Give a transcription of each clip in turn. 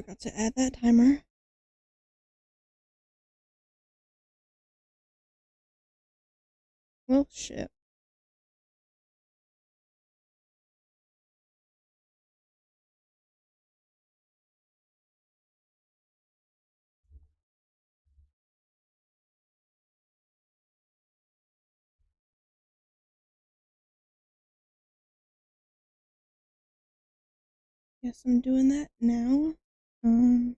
Forgot to add that timer. Well, shit. Guess I'm doing that now. Um.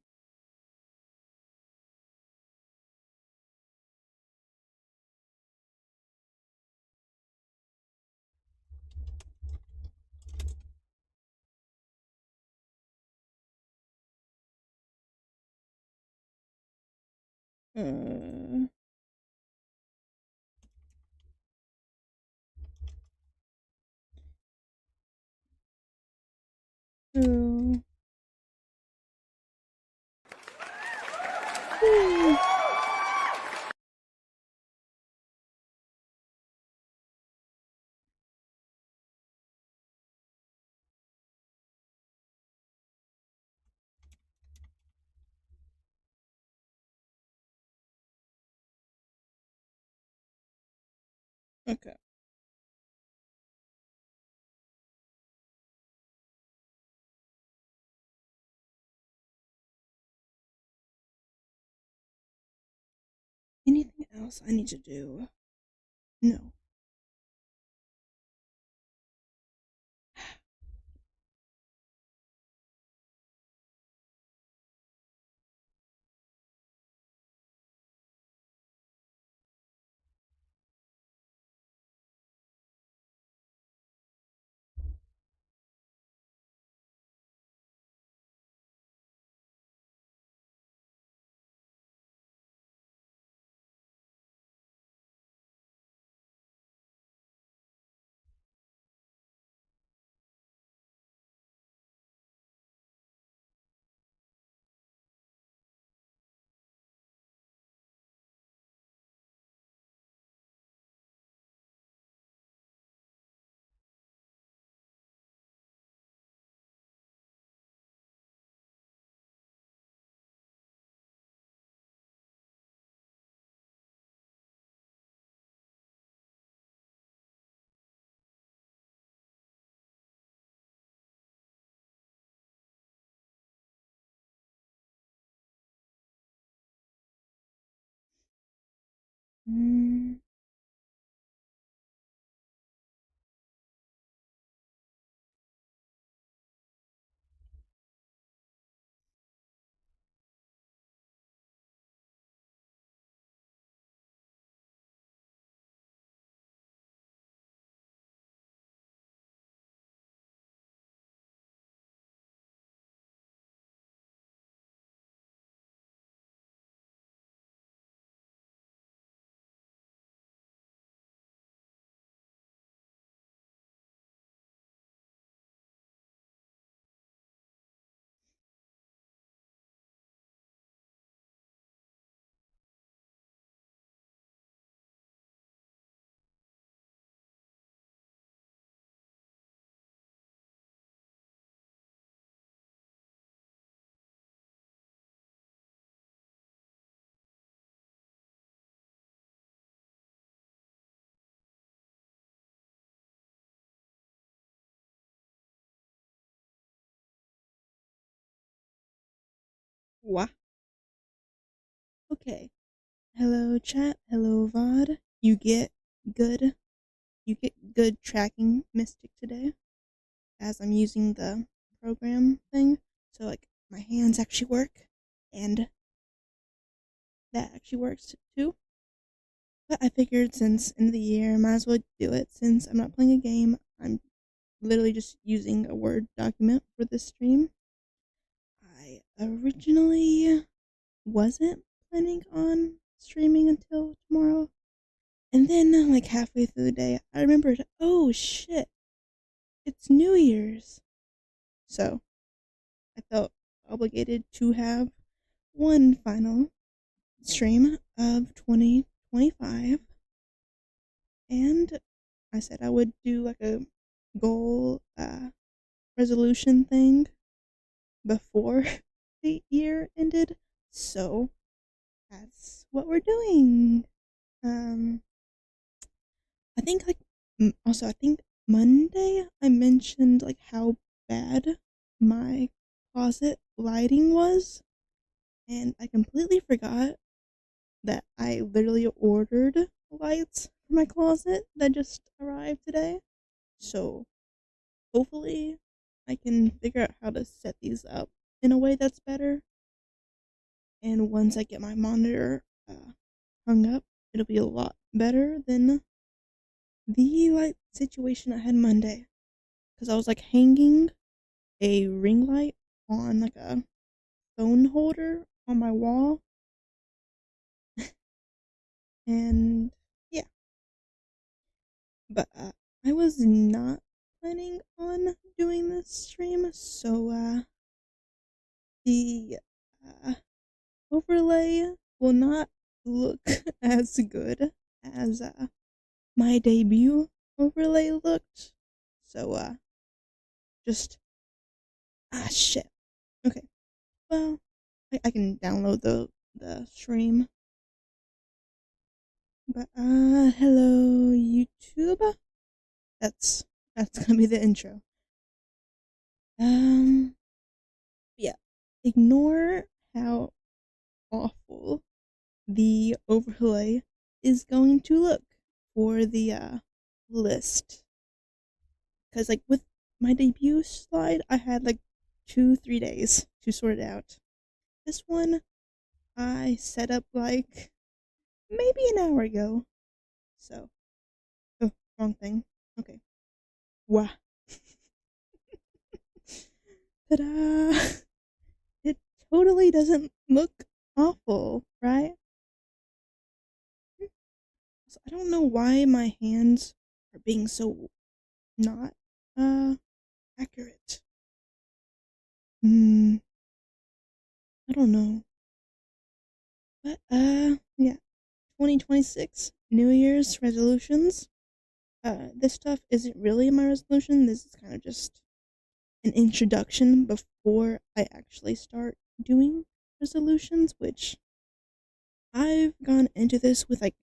Uh. Oh. Okay. Anything else I need to do? No. Mm. What? Okay. Hello, chat. Hello, VOD. Good. You get good tracking Mystic today, as I'm using the program thing. So, like, my hands actually work, and that actually works too. But I figured since end of the year, might as well do it since I'm not playing a game. I'm literally just using a Word document for this stream. I originally wasn't planning on streaming until tomorrow. And then, like, halfway through the day, I remembered, oh shit, it's New Year's. So, I felt obligated to have one final stream of 2025. And I said I would do like a goal resolution thing before the year ended. So that's what we're doing. Um, I think like also I think Monday I mentioned like how bad my closet lighting was, and I completely forgot that I literally ordered lights for my closet that just arrived today. So hopefully I can figure out how to set these up in a way that's better. And once I get my monitor hung up, it'll be a lot better than the light situation I had Monday. Because I was like hanging a ring light on like a phone holder on my wall. And yeah, but I was not planning on doing this stream, so the uh, overlay will not look as good as my debut overlay looked. So just shit. Okay, well I can download the stream. But hello YouTube. That's that's gonna be the intro. Um, yeah. Ignore how awful the overlay is going to look for the list. Cause like with my debut slide, I had like 2-3 days to sort it out. This one I set up like maybe an hour ago. So, oh, wrong thing. Okay. Wow. Ta-da! It totally doesn't look awful, right? So I don't know why my hands are being so not accurate. I don't know. But yeah. 2026 New Year's resolutions. This stuff isn't really my resolution. This is kind of just an introduction before I actually start doing resolutions, which I've gone into this with like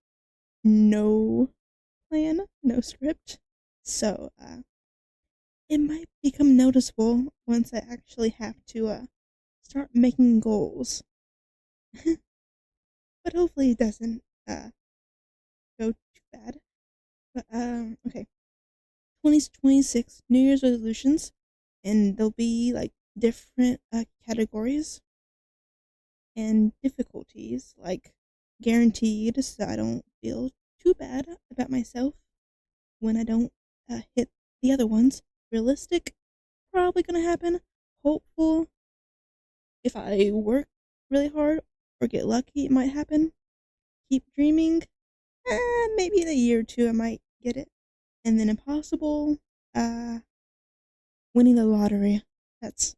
no plan, no script. So it might become noticeable once I actually have to start making goals. But hopefully it doesn't go too bad. But okay. 2026 New Year's resolutions, and there'll be like different categories and difficulties, like guaranteed, so I don't feel too bad about myself when I don't hit the other ones. Realistic, probably gonna happen. Hopeful, if I work really hard or get lucky, it might happen. Keep dreaming, maybe in a year or two I might get it. And then impossible, uh, winning the lottery. That's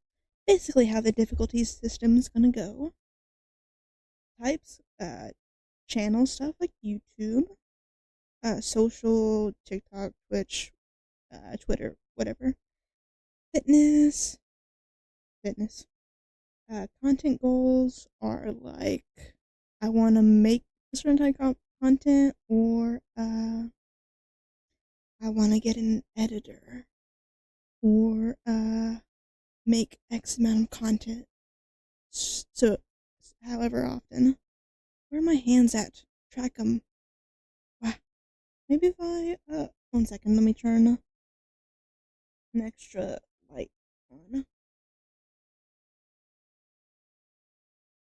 basically how the difficulty system is gonna go. Types, channel stuff like YouTube, social, TikTok, Twitch, Twitter, whatever. Fitness, fitness. Content goals are like I want to make a certain type of content, or I want to get an editor, or make X amount of content. So, however often. Where are my hands at? Track them. Wow. Maybe if I 1 second, let me turn an extra light on.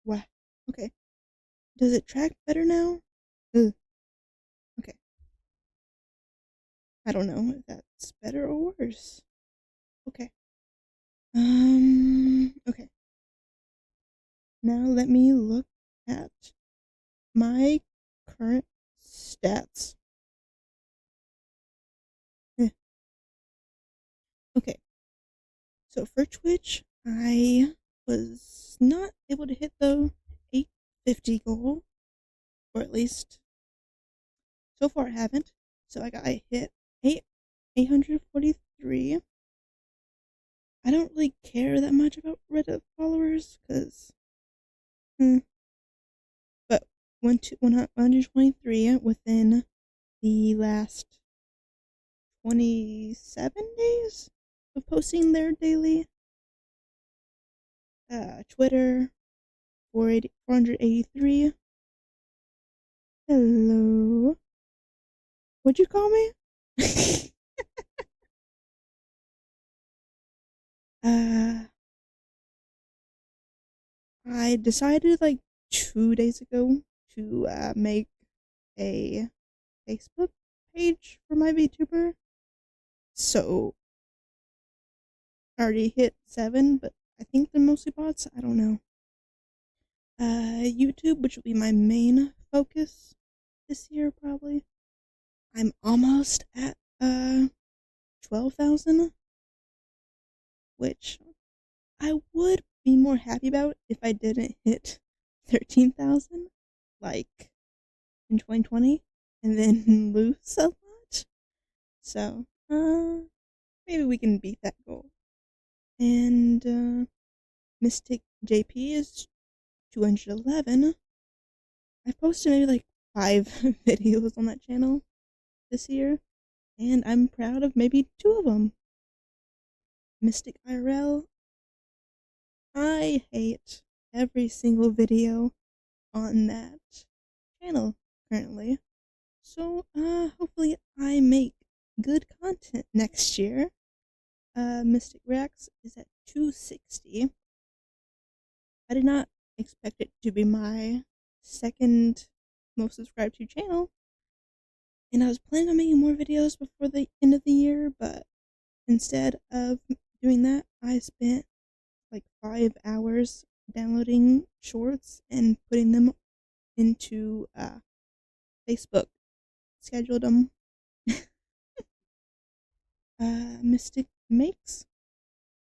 Wow. Okay. Does it track better now? Ugh. Okay. I don't know if that's better or worse. Okay. Okay. Now let me look at my current stats. Eh. Okay. So for Twitch, I was not able to hit the 850 goal, or at least so far I haven't. So I hit 843. I don't really care that much about Reddit followers, because, hmm, but 123 within the last 27 days of posting their daily. Twitter, 483. Hello. What'd you call me? uh, I decided like 2 days ago to make a Facebook page for my Vtuber. So I already hit 7, but I think they're mostly bots. I don't know. YouTube, which will be my main focus this year, probably. I'm almost at 12,000, which I would be more happy about if I didn't hit 13,000, like in 2020, and then lose a lot. So, maybe we can beat that goal. And Mystic JP is 211. I've posted maybe like 5 videos on that channel this year, and I'm proud of maybe 2 of them. Mystic IRL, I hate every single video on that channel currently. So, hopefully I make good content next year. Mystic Rex is at 260. I did not expect it to be my second most subscribed to channel, and I was planning on making more videos before the end of the year, but instead of doing that, I spent like 5 hours downloading shorts and putting them into Facebook. Scheduled them. Mystic Makes,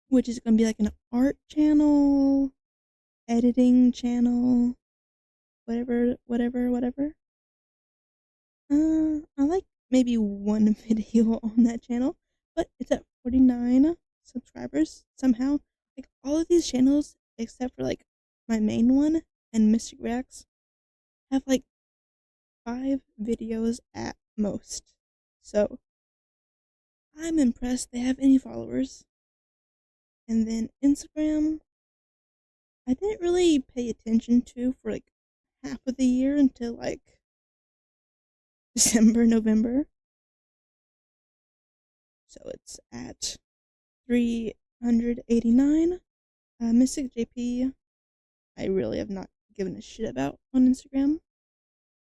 which is gonna be like an art channel, editing channel, whatever. I like maybe one video on that channel, but it's at 49 subscribers somehow. Like all of these channels, except for like my main one and Mystic Rex, have like 5 videos at most. So I'm impressed they have any followers. And then Instagram, I didn't really pay attention to for like half of the year until like December, November. So it's at 389. Mystic JP, I really have not given a shit about on Instagram,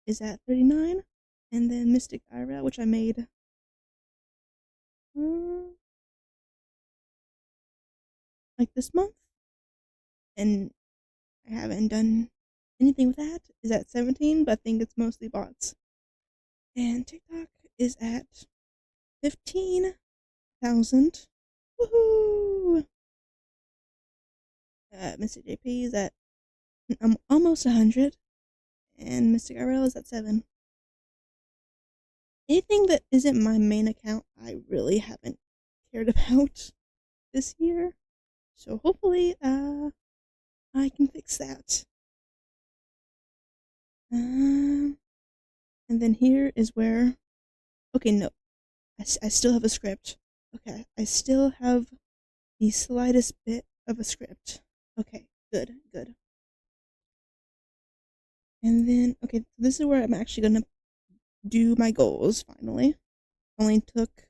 is at 39. And then Mystic IRL, which I made like this month, and I haven't done anything with that, is at 17, but I think it's mostly bots. And TikTok is at 15,000. Woohoo! Mystic JP is at almost 100, and Mystic IRL is at 7. Anything that isn't my main account, I really haven't cared about this year. So hopefully, I can fix that. And then here is where. Okay, no, I still have a script. Okay, I still have the slightest bit of a script. Okay, good. And then, okay, this is where I'm actually gonna do my goals finally. Only took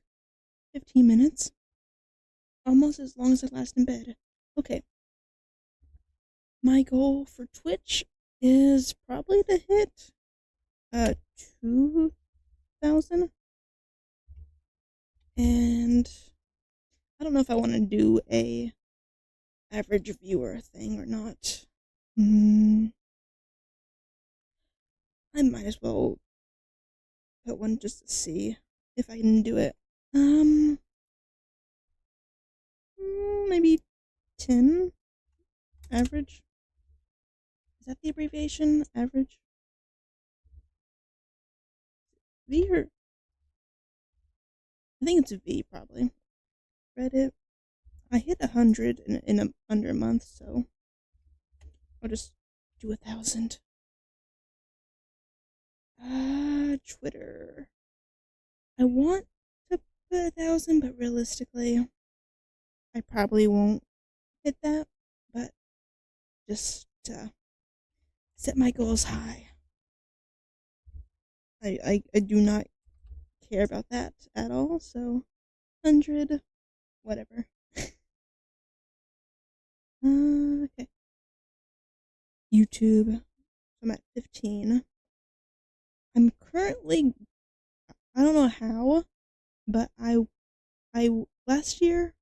15 minutes. Almost as long as I last in bed. Okay. My goal for Twitch is probably to hit 2,000. And I don't know if I want to do a average viewer thing or not. I might as well put one just to see if I can do it. Maybe 10 average. Is that the abbreviation? Average? V or I think it's V probably. Reddit I hit 100 under a month, so I'll just do 1,000. Twitter. I want to put 1,000, but realistically, I probably won't hit that. But just set my goals high. I do not care about that at all. So 100, whatever. Okay. YouTube. I'm at 15. I'm currently, I don't know how, but I last year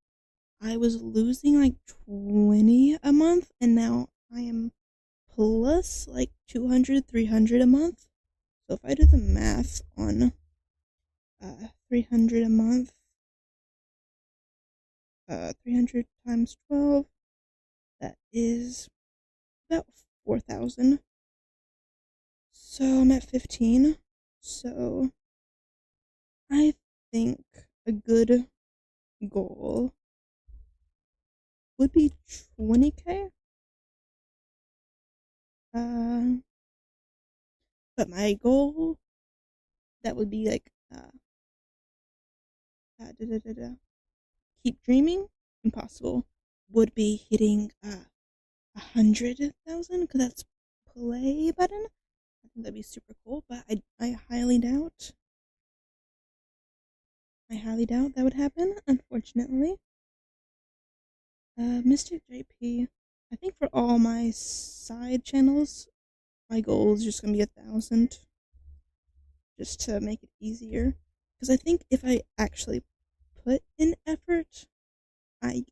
I was losing like 20 a month, and now I am plus like 200, 300 a month. So if I do the math on 300 a month, 300 times 12, that is about 4,000. So I'm at 15. So I think a good goal would be 20K. But my goal that would be like keep dreaming, impossible, would be hitting 100,000, because that's play button. I think that'd be super cool, but I highly doubt. I highly doubt that would happen, unfortunately. Mystic JP. I think for all my side channels, my goal is just gonna be 1,000, just to make it easier. Because I think if I actually put in effort, I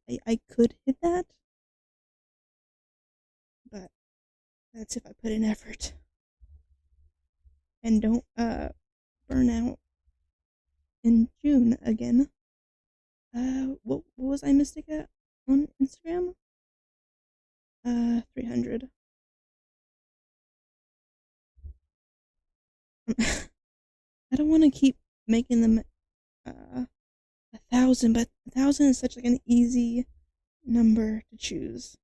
could hit that. But that's if I put in effort and don't burn out in June again. What was iMistic at on Instagram? 300. I don't want to keep making them 1,000, but 1,000 is such like an easy number to choose,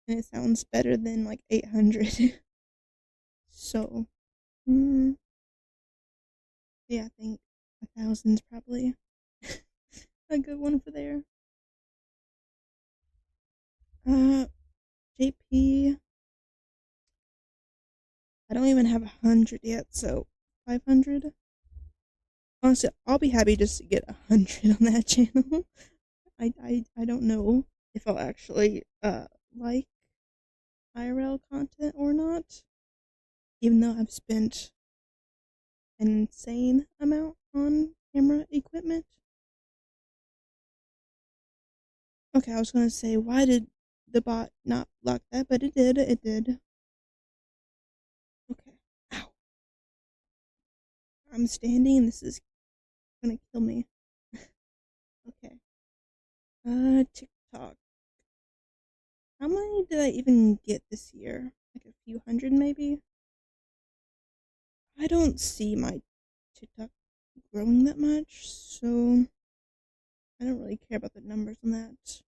and it sounds better than like 800. So, yeah, I think 1,000 is probably a good one for there. JP. I don't even have 100 yet, so 500. Honestly, I'll be happy just to get 100 on that channel. I don't know if I'll actually like IRL content or not, even though I've spent an insane amount on camera equipment. Okay, I was gonna say, why did the bot not block that? But it did. It did. Okay. Ow. I'm standing. This is gonna kill me. Okay. TikTok. How many did I even get this year? Like a few hundred, maybe? I don't see my TikTok growing that much, so I don't really care about the numbers on that.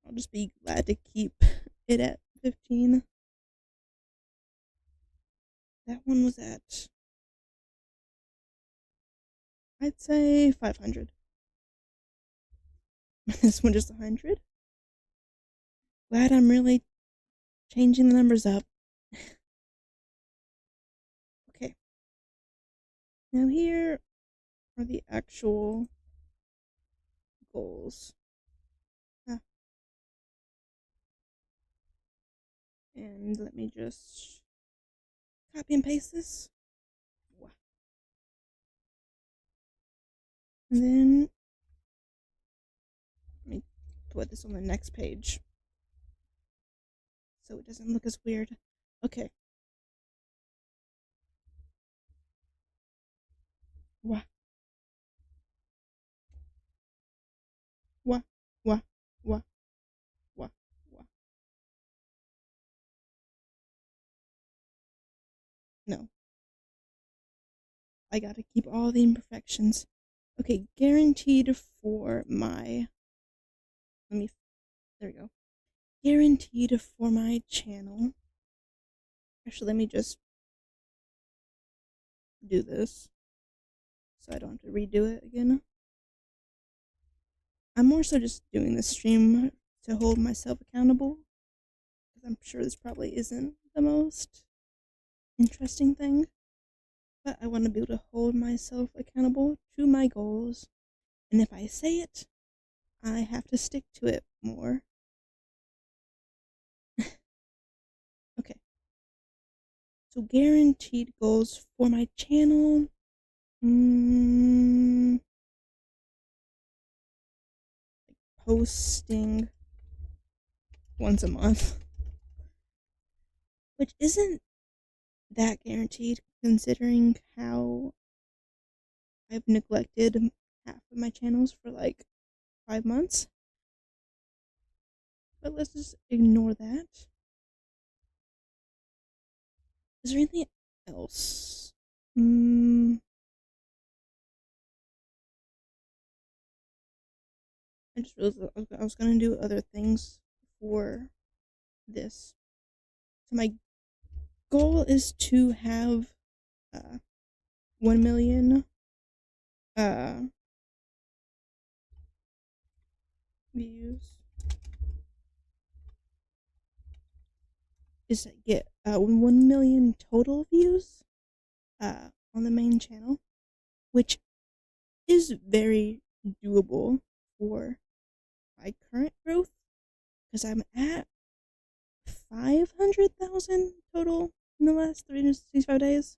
I'll just be glad to keep it at 15. That one was at, I'd say 500. This one just 100. Glad I'm really changing the numbers up. Okay. Now here are the actual goals. And let me just copy and paste this. And then let me put this on the next page so it doesn't look as weird. Okay. Wah. Wah. Wah. Wah. Wah. Wah. No. I gotta keep all the imperfections. Okay, guaranteed for my. Let me. There we go. Guaranteed for my channel. Actually, let me just do this so I don't have to redo it again. I'm more so just doing this stream to hold myself accountable, because I'm sure this probably isn't the most interesting thing, but I want to be able to hold myself accountable to my goals, and if I say it, I have to stick to it more. Okay, so guaranteed goals for my channel. Posting once a month, which isn't that guaranteed considering how I've neglected half of my channels for like 5 months. But let's just ignore that. Is there anything else? I just realized I was gonna do other things for this. So my goal is to have 1 million views. Is to get 1 million total views on the main channel, which is very doable for my current growth, because I'm at 500,000 total in the last 365 days.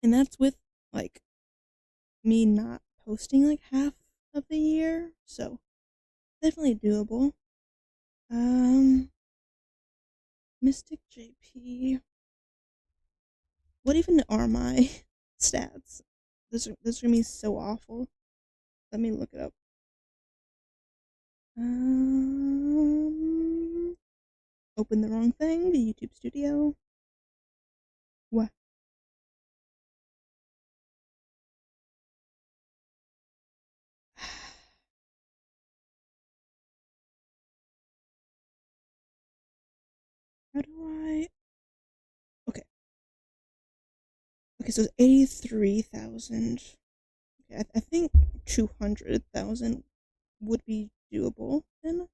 And that's with like me not posting like half of the year. So definitely doable. Mystic JP. What even are my stats? This is gonna be so awful. Let me look it up. Open the wrong thing. The YouTube Studio. What? How do I? Okay. Okay, so it's 83,000. Okay, I think 200,000 would be doable then.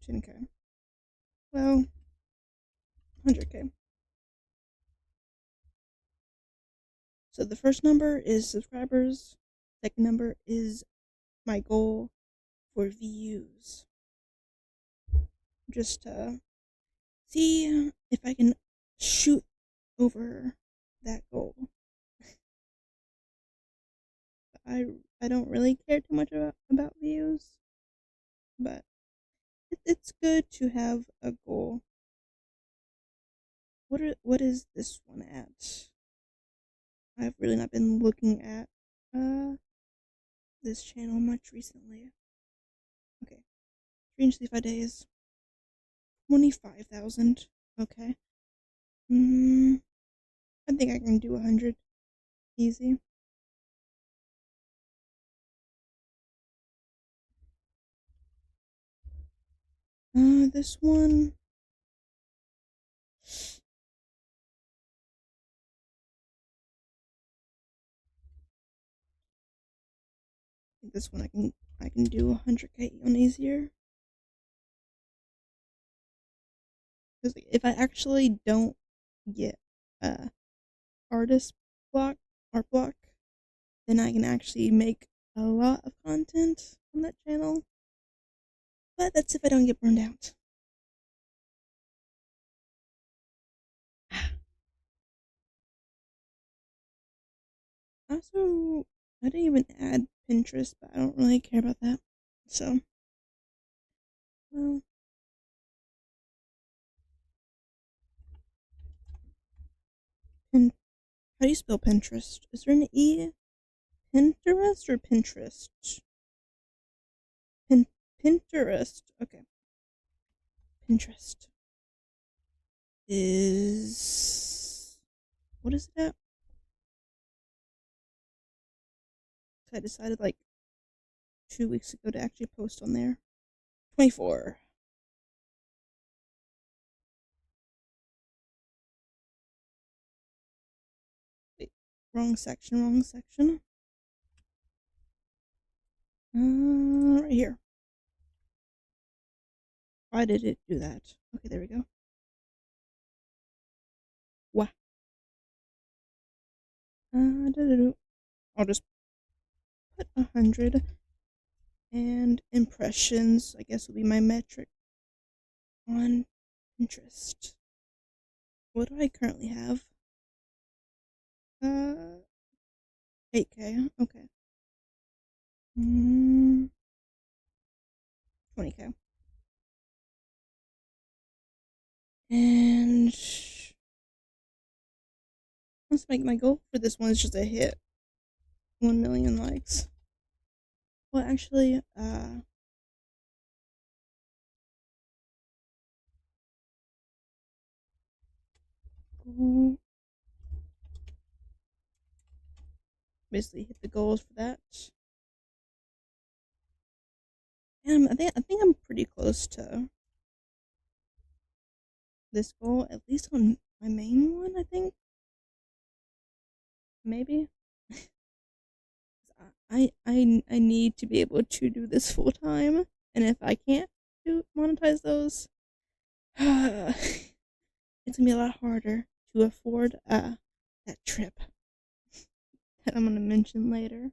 10K. Well, 100K. So the first number is subscribers. Second number is my goal for views. Just to see if I can shoot over that goal. I don't really care too much about views, but it's good to have a goal. What is this one at? I've really not been looking at this channel much recently. Okay, 365 days, 25,000. Okay. I think I can do 100 easy. This one. I think this one I can do 100K on easier. Because if I actually don't get artist block, art block, then I can actually make a lot of content on that channel. But that's if I don't get burned out. Also, I didn't even add Pinterest, but I don't really care about that. So, well. How do you spell Pinterest? Is there an E? Pinterest or Pinterest? Pinterest. Okay. Pinterest is, what is it at? I decided like 2 weeks ago to actually post on there. 24. Wait, wrong section, wrong section. Right here. Why did it do that? Okay, there we go. Wah. I'll just put 100, and impressions, I guess, will be my metric on Pinterest. What do I currently have? 8K. Okay. 20K. And let's make my goal for this one is just a hit 1 million likes. Well, actually, basically hit the goals for that. And I think I'm pretty close to this goal, at least on my main one. I think maybe. I need to be able to do this full time, and if I can't monetize those, it's gonna be a lot harder to afford that trip that I'm gonna mention later.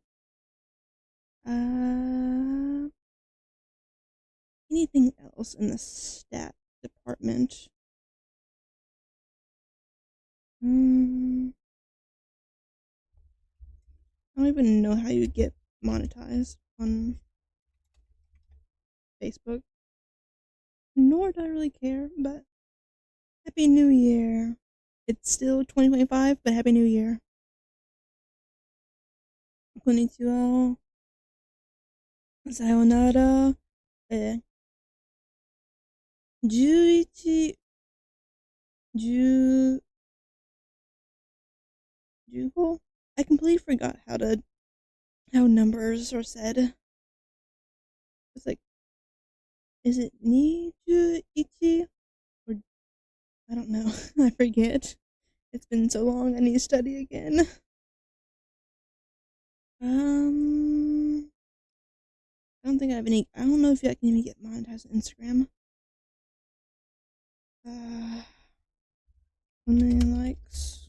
Anything else in the stat department? I don't even know how you get monetized on Facebook. Nor do I really care, but Happy New Year. It's still 2025, but Happy New Year. Konnichiwa. Sayonara. 11、10、15? I completely forgot how numbers are said. It's like, is it 21? Or, I don't know. I forget. It's been so long, I need to study again. I don't think I have any. I don't know if I can even get monetized on Instagram. 1 million likes.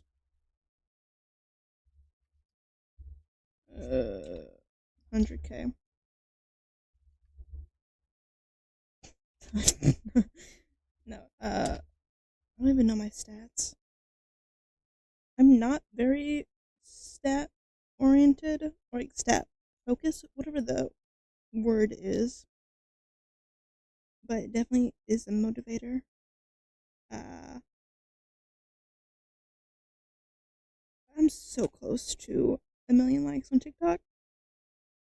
100K. No, I don't even know my stats. I'm not very stat oriented, or like stat focused, whatever the word is. But it definitely is a motivator. I'm so close to 1 million likes on TikTok.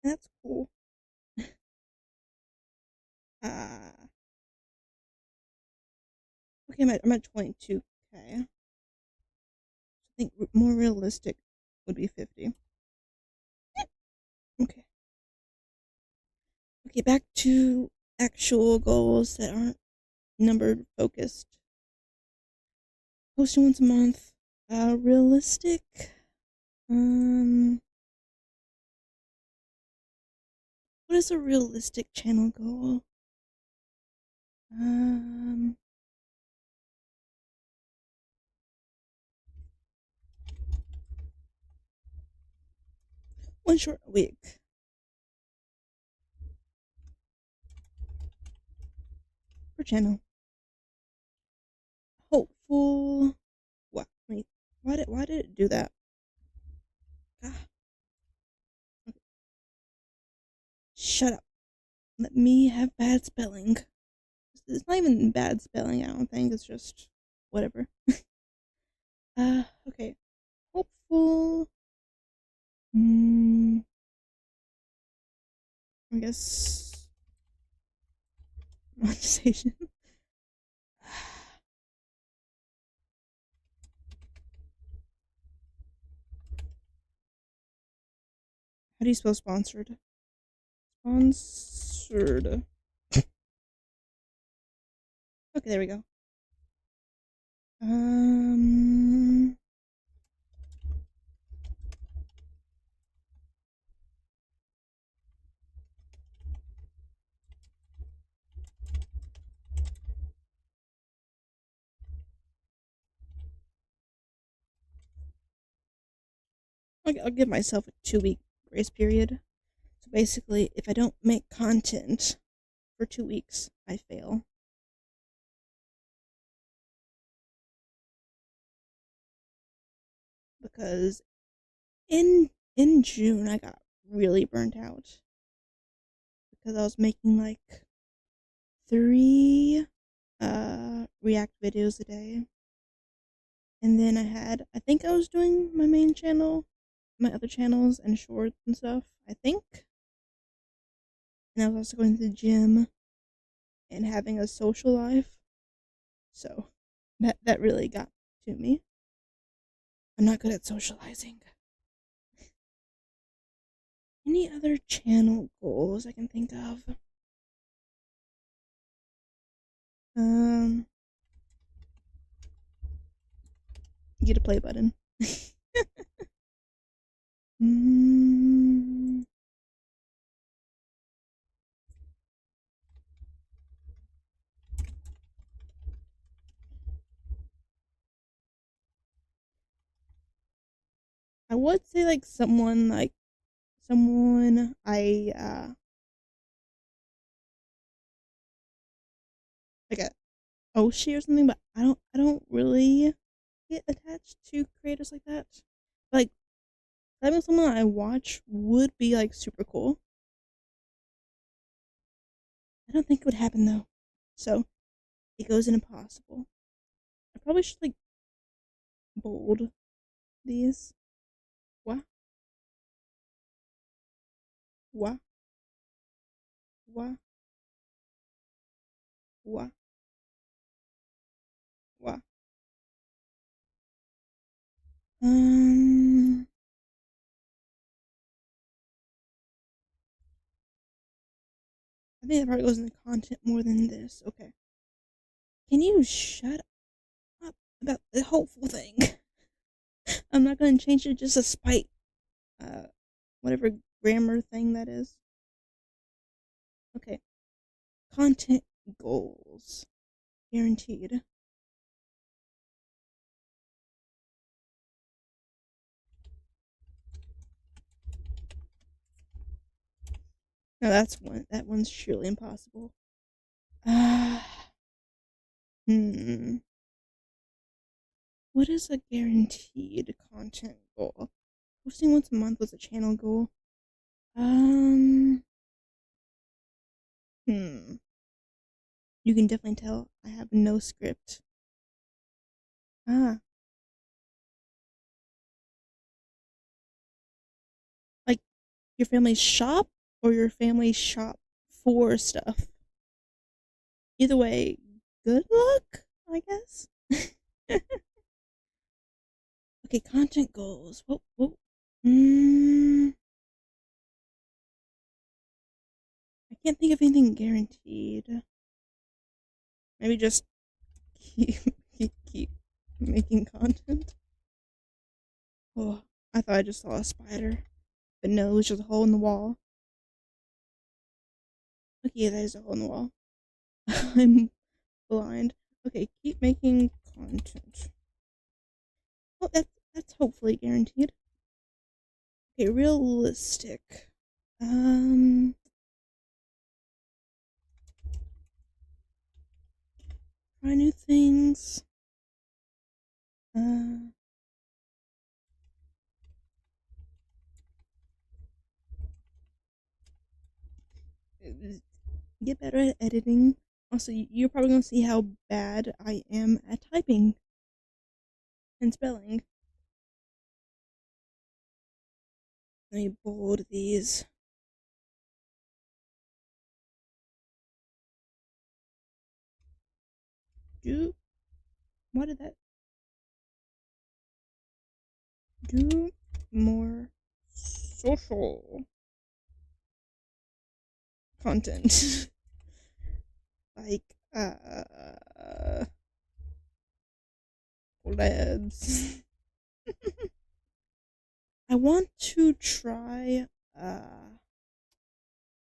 And that's cool. Okay, I'm at 22K. I think more realistic would be 50. Okay. Okay, back to actual goals that aren't numbered focused. Posting once a month. Realistic. What is a realistic channel goal? One short a week per channel. Hopeful. What? Wait. Why did it do that? Ah. Okay. Shut up. Let me have bad spelling. It's not even bad spelling, I don't think. It's just whatever. Okay. Hopeful. I guess monetization. How do you spell sponsored? Sponsored. Okay, there we go. Um, I'll give myself a 2 week grace period. So basically, if I don't make content for 2 weeks, I fail. Because in June I got really burnt out because I was making like 3 React videos a day. And then I think I was doing my main channel, my other channels and shorts and stuff, I think. And I was also going to the gym and having a social life. So that really got to me. I'm not good at socializing. Any other channel goals I can think of? Get a play button. mm, I would say like someone I like a Oshi or something, but I don't really get attached to creators like that. Like having someone I watch would be like super cool. I don't think it would happen though. So it goes in impossible. I probably should like bold these. What? What? What? What? What? Um I think that probably goes in the content more than this. Okay. Can you shut up about the hopeful thing? I'm not gonna change it just to spite uh whatever grammar thing that is. Okay. Content goals. Guaranteed. No, that one's surely impossible. Uh, hmm. What is a guaranteed content goal? Posting once a month was a channel goal. Um, hmm. You can definitely tell I have no script. Ah, like your family's shop or your family's shop for stuff. Either way, good luck, I guess. Okay, content goals. What? Mm, I can't think of anything guaranteed. Maybe just keep keep making content. Oh, I thought I just saw a spider, but no, it was just a hole in the wall. Okay, that is a hole in the wall. I'm blind. Okay, keep making content. Well, that's hopefully guaranteed. Okay, realistic. Um, try new things. Uh, get better at editing. Also, you're probably gonna see how bad I am at typing and spelling. Let me bold these. Do Why did that do more social? social content. like collabs. I want to try I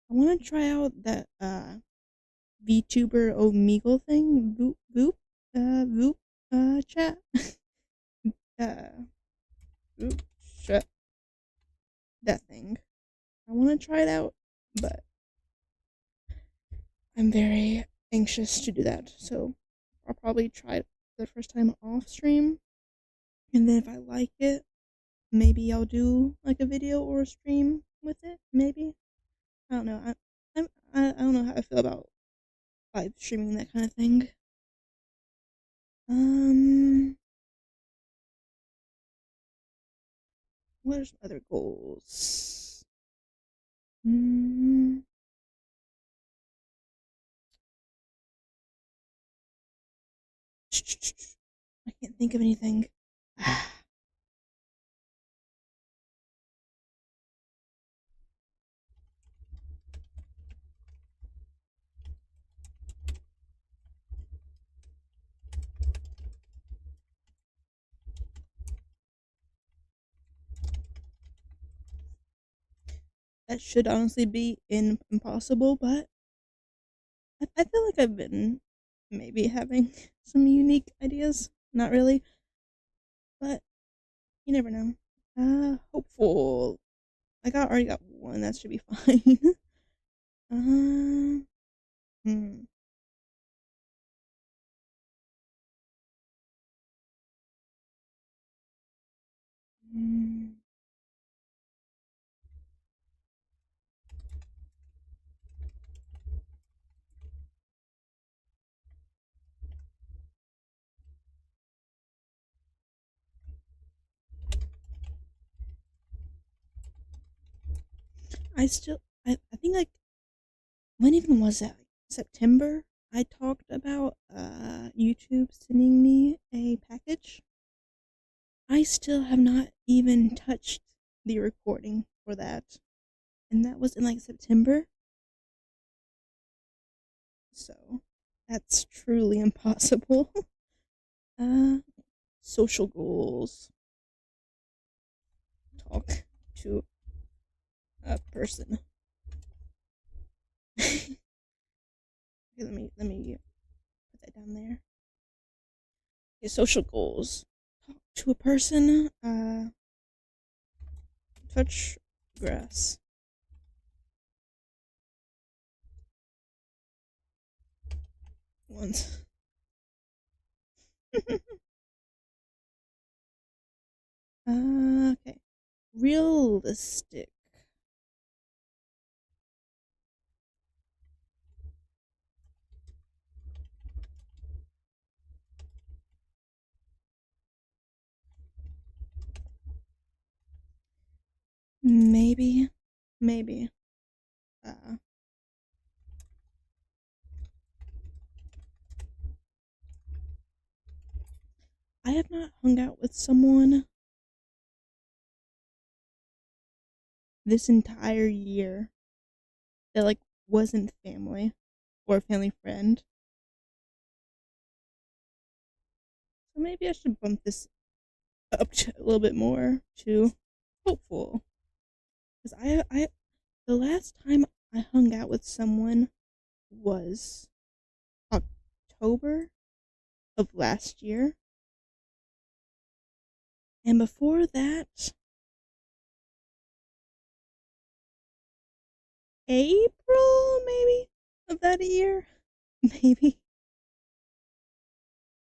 want to try out that Vtuber Omegle thing. Voop chat. uh Voop chat, that thing. I want to try it out, but I'm very anxious to do that. So I'll probably try it the first time off stream, and then if I like it, maybe I'll do like a video or a stream with it. Maybe, I don't know. I don't know how I feel about live streaming, that kind of thing. Um, what are some other goals? Mm, I can't think of anything. That should honestly be impossible, but I feel like I've been maybe having some unique ideas. Not really, but you never know. Hopeful. Already got one. That should be fine. um, hmm. Hmm. I think like, when even was that? Like September? I talked about YouTube sending me a package. I still have not even touched the recording for that, and that was in like September. So that's truly impossible. uh, Social goals. Talk to a person. Okay, let me put that down there. Okay, social goals. Talk to a person. Touch grass once. Okay. Realistic. Maybe. Maybe. Uh, I have not hung out with someone this entire year that like wasn't family or a family friend. So maybe I should bump this up to a little bit more to hopeful. Because the last time I hung out with someone was October of last year. And before that, April maybe of that year. Maybe.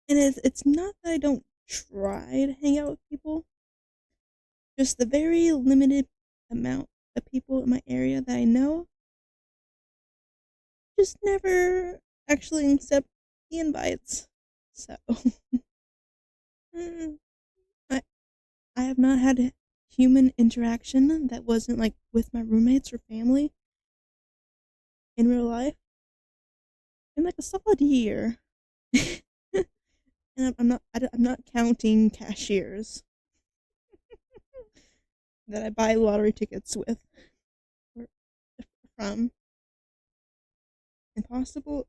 And it's not that I don't try to hang out with people, just the very limited amount of people in my area that I know just never actually accept the invites. So mm, I I have not had human interaction that wasn't like with my roommates or family in real life in like a solid year. And I'm not counting cashiers. that I buy lottery tickets with or from. Impossible.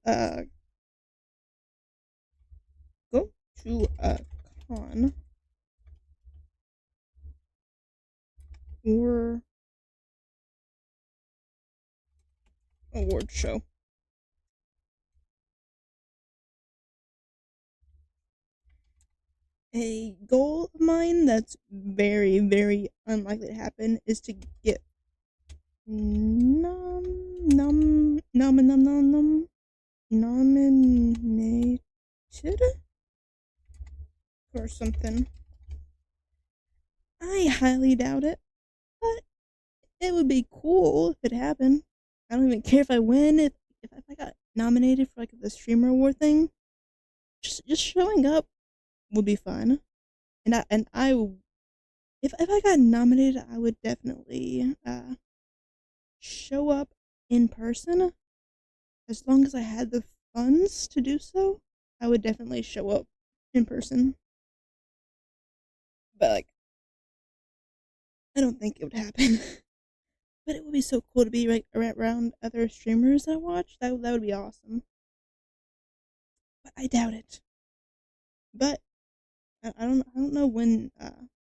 Go to a con or award show. A goal of mine that's very, very unlikely to happen is to get nominated for something. I highly doubt it, but it would be cool if it happened. I don't even care if I win. If I got nominated for like the streamer award thing, just showing up would be fun. And I if I got nominated, I would definitely show up in person. As long as I had the funds to do so, I would definitely show up in person. But like, I don't think it would happen. But it would be so cool to be like around other streamers I watch. That would be awesome. But I doubt it. But I don't know when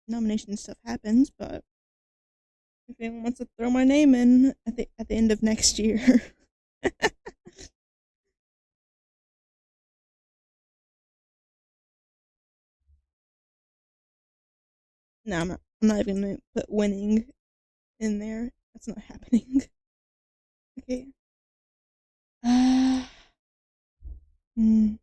nomination stuff happens. But if anyone wants to throw my name in at the end of next year. No, I'm not even gonna put winning in there. That's not happening. Okay. Uh, mm,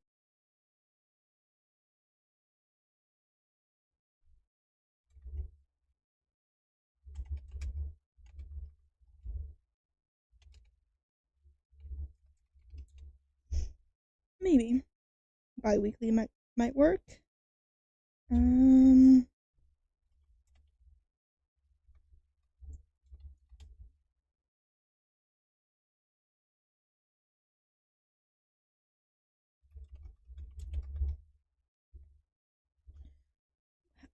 maybe bi-weekly might work. Um,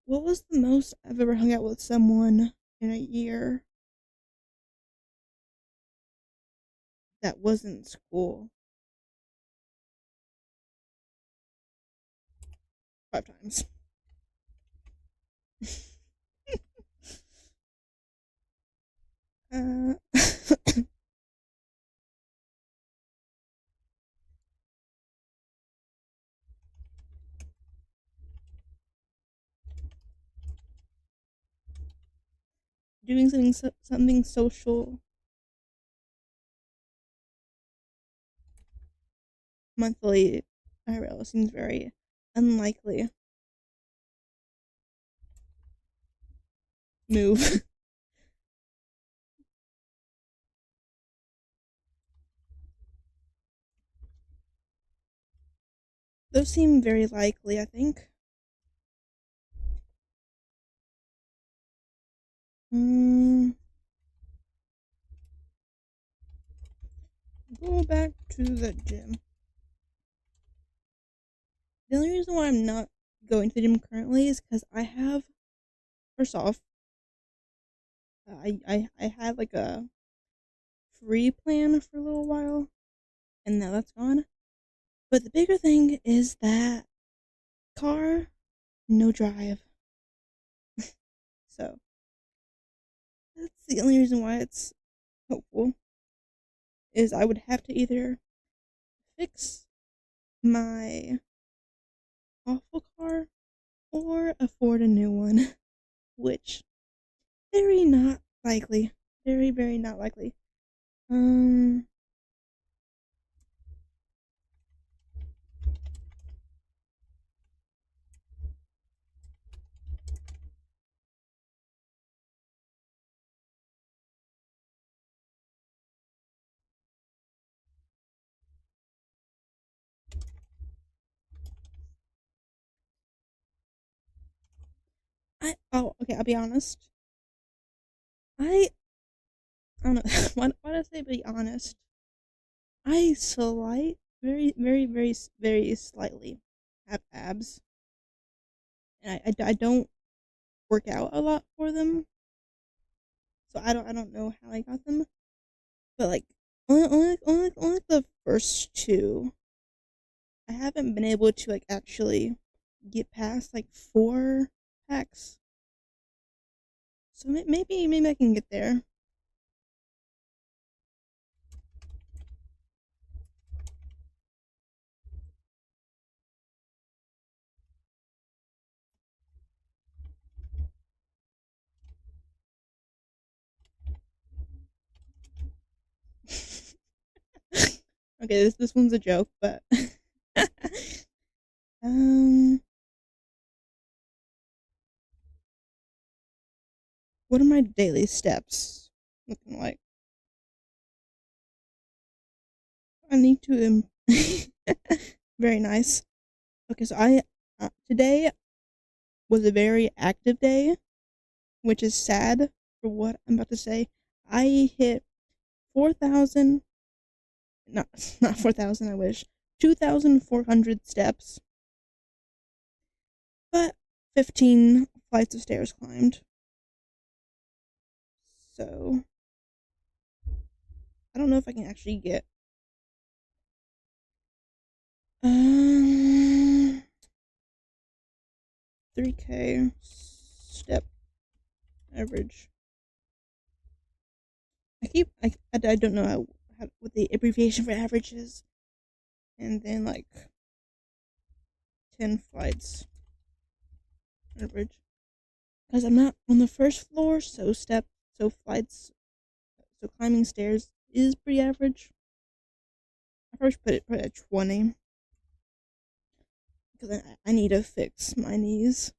what was the most I've ever hung out with someone in a year that wasn't school? 5 times. uh, doing something social monthly IRL seems very unlikely move. Those seem very likely, I think. Mm, go back to the gym. The only reason why I'm not going to the gym currently is because I have, first off, I had like a free plan for a little while, and now that's gone. But the bigger thing is that car, no drive. So that's the only reason why it's hopeful. Is I would have to either fix my awful car or afford a new one, which very not likely. Very, very not likely. Um, okay, I'll be honest. I I don't know why did I say be honest? Very, very, very, very slightly have abs, and I don't work out a lot for them. So I don't know how I got them, but like only the first two. I haven't been able to like actually get past like 4 packs. So maybe I can get there. Okay, this one's a joke, but um, what are my daily steps looking like? I need to very nice. Okay, so I today was a very active day, which is sad for what I'm about to say. I hit 4,000, not not 4,000. I wish 2,400 steps, but 15 flights of stairs climbed. So I don't know if I can actually get 3K step average. I don't know what the abbreviation for average is, and then like 10 flights average. Because I'm not on the first floor, so flights, so climbing stairs is pretty average. I probably should put it at 20 because I need to fix my knees,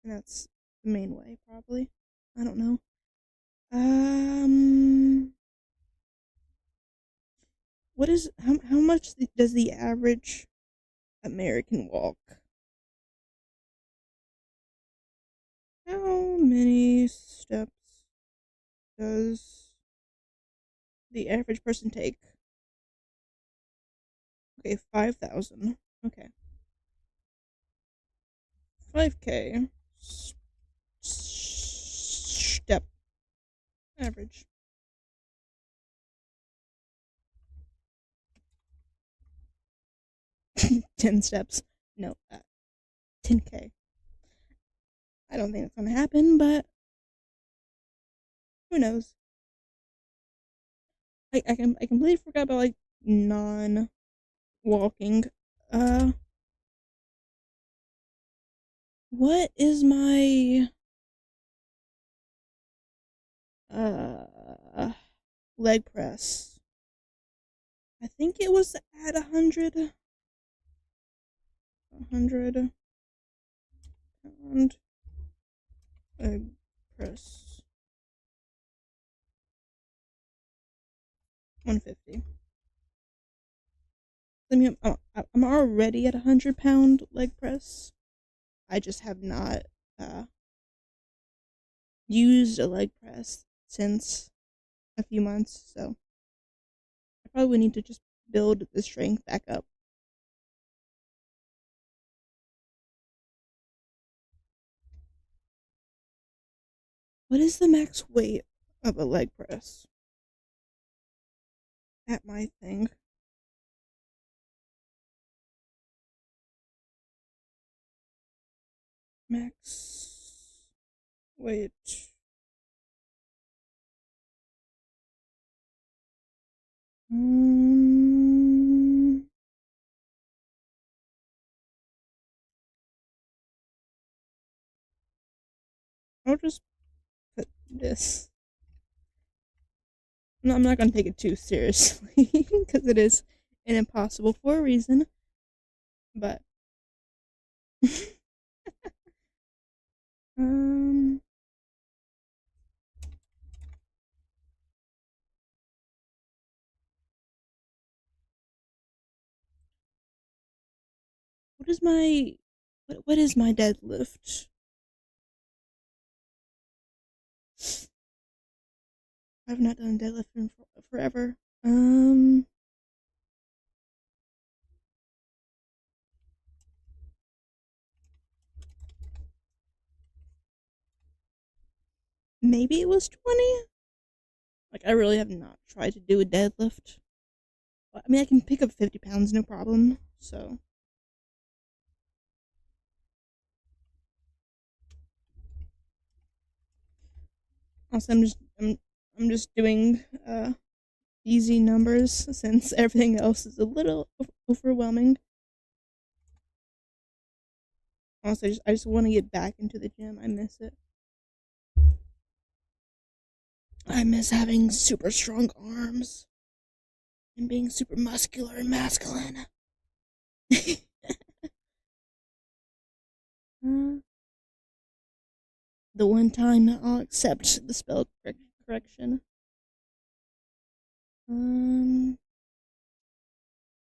and that's the main way probably. I don't know. What is how much does the average American walk? How many steps does the average person take? Okay, 5,000. Okay, 5K step average. 10 steps. No, 10K. I don't think it's gonna happen, but who knows? I completely forgot about like non walking. Uh, what is my uh leg press? I think it was at 100 pound leg press. 150. I mean, I'm already at 100 pound leg press. I just have not uh used a leg press since a few months, so I probably need to just build the strength back up. What is the max weight of a leg press at my thing? Max weight. Um, I'll just put this. No, I'm not gonna take it too seriously because it is an impossible for a reason. But um, what is my what is my deadlift? I've not done deadlift in forever. maybe it was 20. Like, I really have not tried to do a deadlift. I mean, I can pick up 50 pounds, no problem. So, also, I'm just doing easy numbers since everything else is a little overwhelming. Also, I just want to get back into the gym. I miss it. I miss having super strong arms and being super muscular and masculine. uh, the one time I'll accept the spell correction. Um,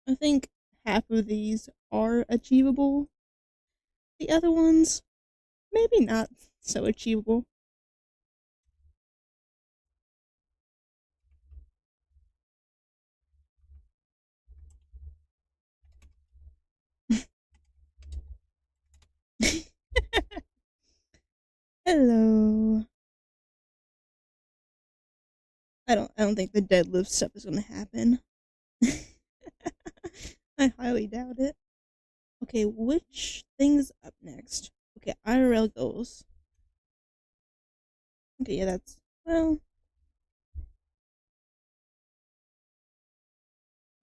I think half of these are achievable. The other ones, maybe not so achievable. Hello. I don't think the deadlift stuff is gonna happen. I highly doubt it. Okay, which thing's up next? Okay, IRL goals. Okay, yeah, that's well.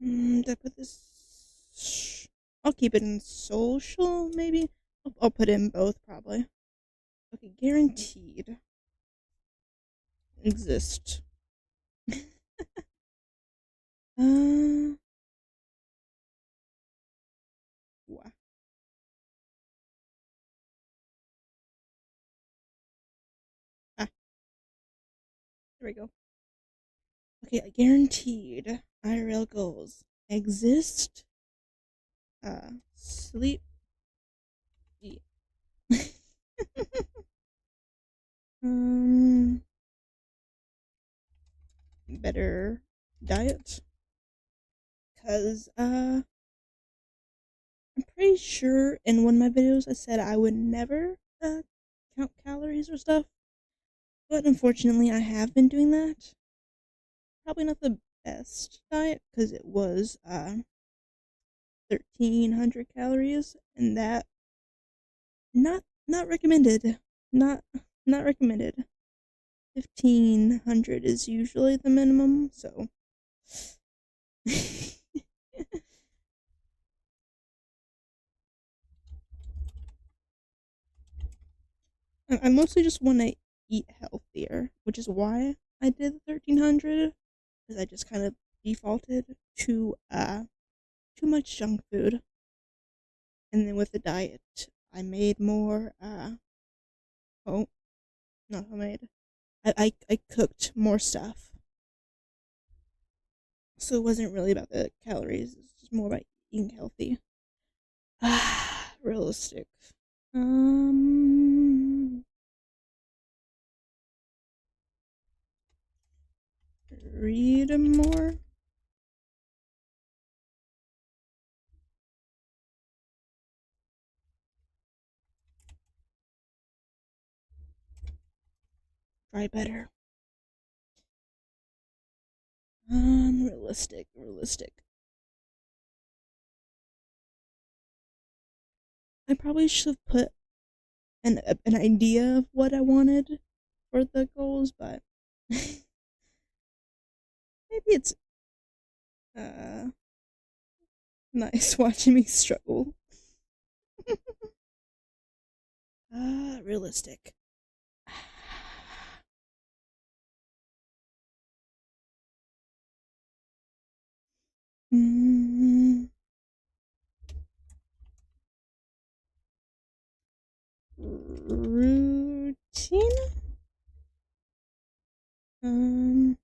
Did I put this? I'll keep it in social, maybe. I'll put in both, probably. Okay, guaranteed exist. uh, wow. Ah, there we go. Okay, guaranteed IRL goals exist. Sleep. Eat. um, better diet. Cause I'm pretty sure in one of my videos I said I would never count calories or stuff, but unfortunately I have been doing that. Probably not the best diet because it was 1,300 calories, and that not recommended. Not not recommended. 1,500 is usually the minimum, so. I mostly just want to eat healthier, which is why I did the 1,300, because I just kind of defaulted to too much junk food, and then with the diet, I made more oh, not homemade. I cooked more stuff, so it wasn't really about the calories. It's just more about eating healthy. Realistic. Um, read more. Try better. Realistic. I probably should have put an idea of what I wanted for the goals, but maybe it's uh nice watching me struggle. Realistic. Mm, routine. Um,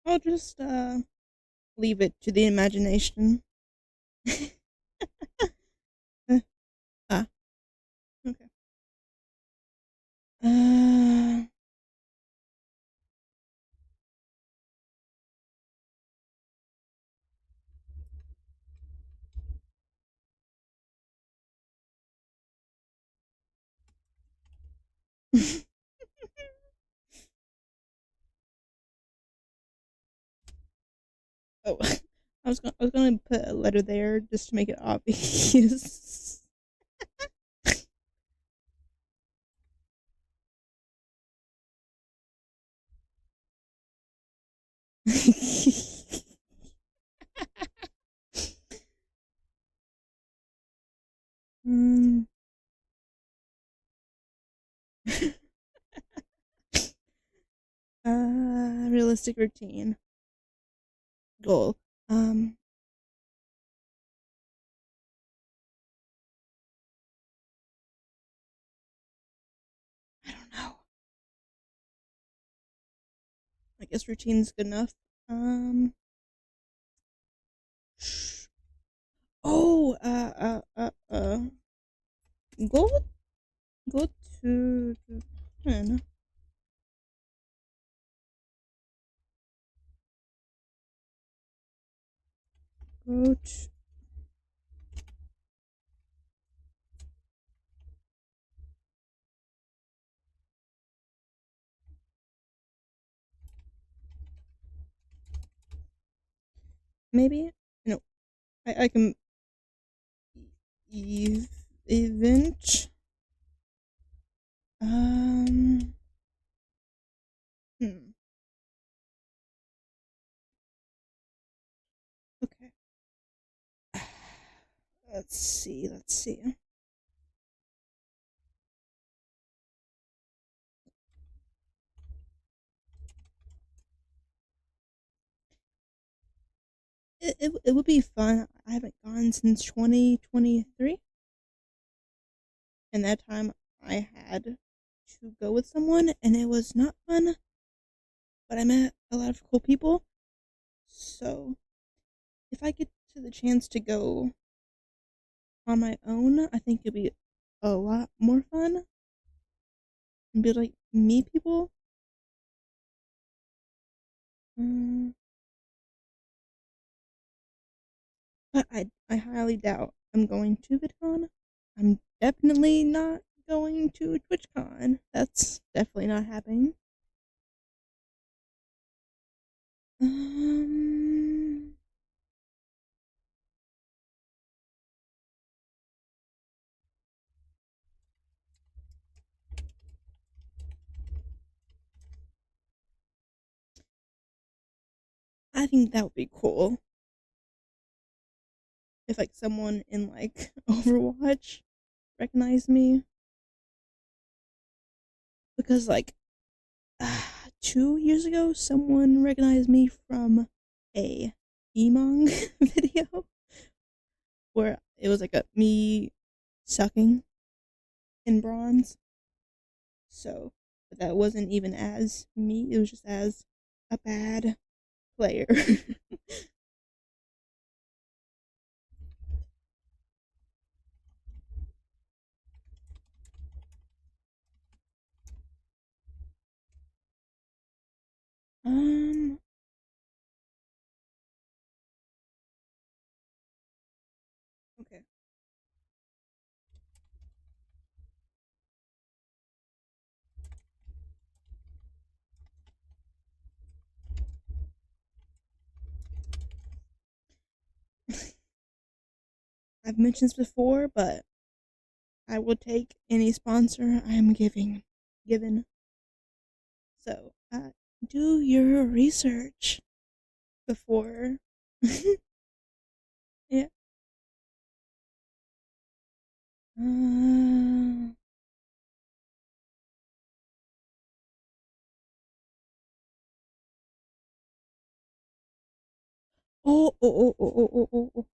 I'll just leave it to the imagination. ah, okay. Uh, oh, I was gonna put a letter there just to make it obvious. um, realistic routine goal. Um, I don't know. I guess routine's good enough. Um, oh, go go to Japan. Go to maybe no. I can event. Um, hmm. Okay. Let's see. Let's see. It would be fun. I haven't gone since 2023, and that time I had to go with someone, and it was not fun. But I met a lot of cool people. So if I get to the chance to go on my own, I think it'd be a lot more fun and be like meet people. Um, but I highly doubt I'm going to VidCon. I'm definitely not going to TwitchCon. That's definitely not happening. Um, I think that would be cool if like someone in like Overwatch recognized me because like 2 years ago someone recognized me from a emong video where it was like a me sucking in bronze. So but that wasn't even as me, it was just as a bad player. um okay. I've mentioned this before, but I will take any sponsor I am given. So do your research before. Yeah. Uh, oh.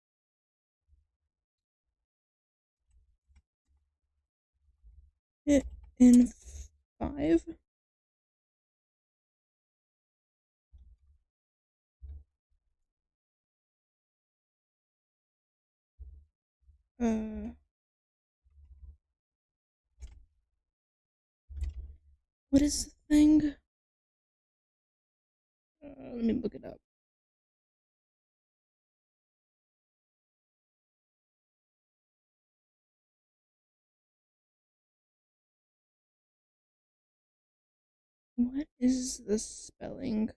Hit in 5. What is the thing? Let me look it up. What is the spelling?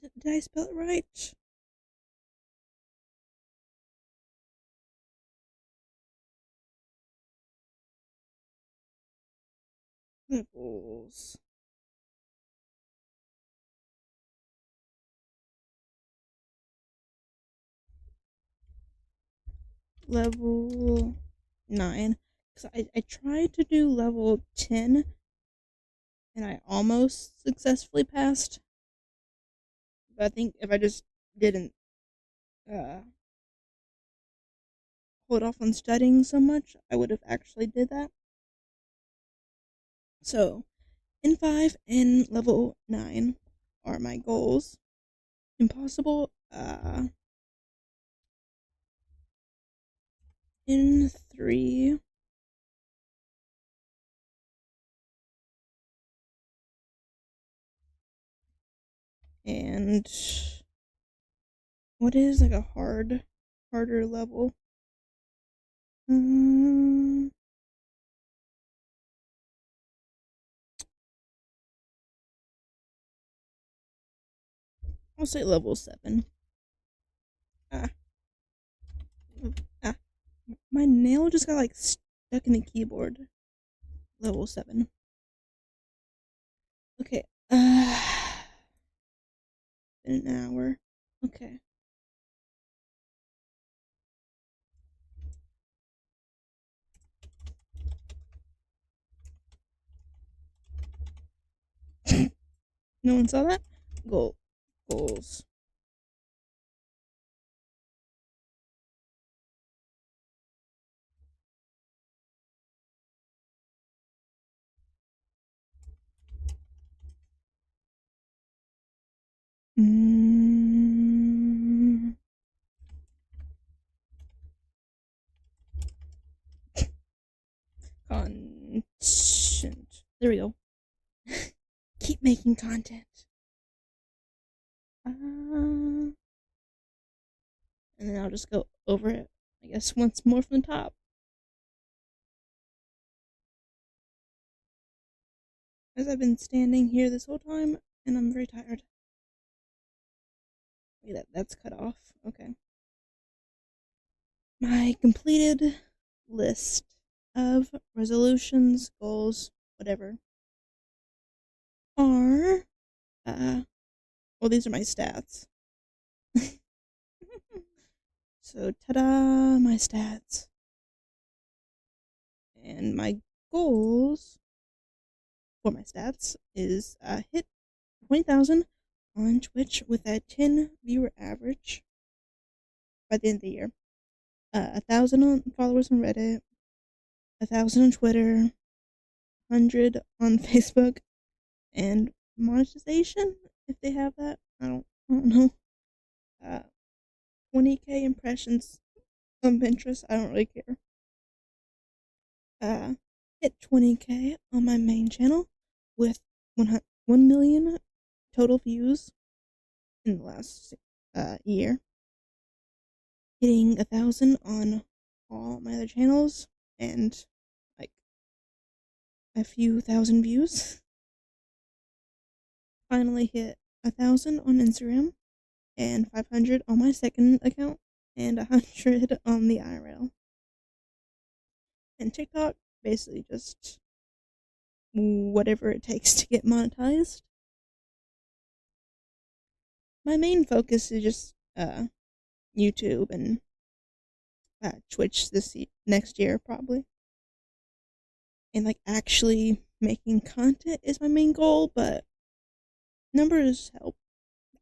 Did I spell it right? Levels. Level 9. Because I tried to do level 10 and I almost successfully passed. But I think if I just didn't uh, hold off on studying so much, I would have actually did that. So, in 5 and level 9 are my goals. Impossible, in 3, and what is like a harder level? I'll say level 7. Ah, ah, my nail just got like stuck in the keyboard. Level 7. Okay, been an hour. Okay. No one saw that? Goals. Mm. Content. There we go. Keep making content. And then I'll just go over it, I guess, once more from the top. As I've been standing here this whole time, and I'm very tired. Wait, that's cut off. Okay. My completed list of resolutions, goals, whatever, are, well, these are my stats. So, ta-da, my stats. And my goals for my stats is hit 20,000 on Twitch with a 10 viewer average by the end of the year. 1,000 followers on Reddit, 1,000 on Twitter, 100 on Facebook, and monetization if they have that. I don't know. 20k impressions on Pinterest. I don't really care. Hit 20k on my main channel with 1 million total views in the last year. Hitting 1,000 on all my other channels and like a few thousand views. Finally hit 1,000 on Instagram and 500 on my second account and 100 on the IRL. And TikTok, basically just whatever it takes to get monetized. My main focus is just YouTube and Twitch this next year probably. And like actually making content is my main goal, but numbers help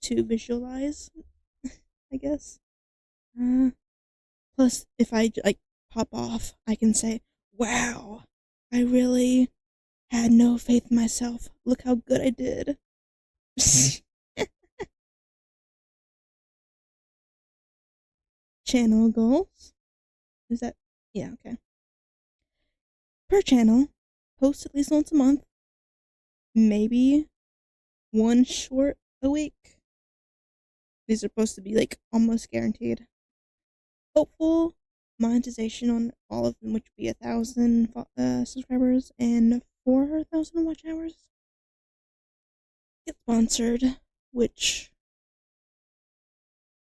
to visualize, I guess. Plus, if I like pop off, I can say, "Wow, I really had no faith in myself. Look how good I did." channel goals is that, yeah, okay. Per channel, post at least once a month, maybe one short a week. These are supposed to be like almost guaranteed. Hopeful monetization on all of them, which would be 1,000 subscribers and 4,000 watch hours. Get sponsored, which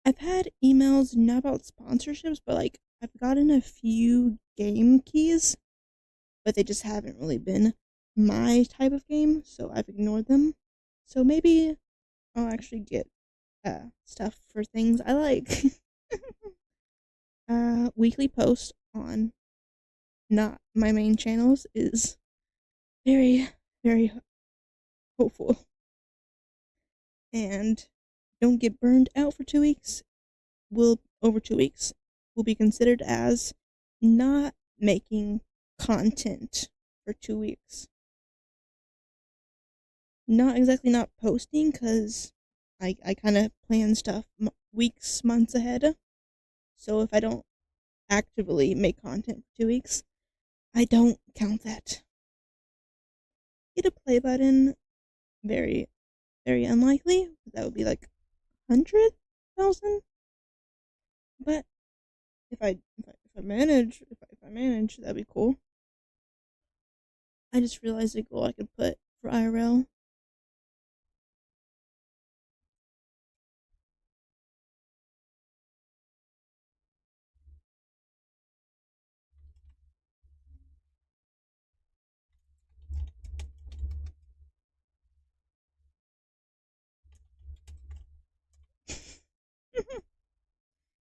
I've had emails not about sponsorships, but like I've gotten a few game keys, but they just haven't really been my type of game, so I've ignored them. So maybe I'll actually get stuff for things I like. Weekly post on not my main channels is very, very hopeful. And don't get burned out for 2 weeks. Over 2 weeks will be considered as not making content for 2 weeks. Not exactly not posting, because I kind of plan stuff weeks, months ahead. So if I don't actively make content for 2 weeks, I don't count that. Get a play button, very, very unlikely. That would be like 100,000. But if I manage, that'd be cool. I just realized a goal I could put for IRL.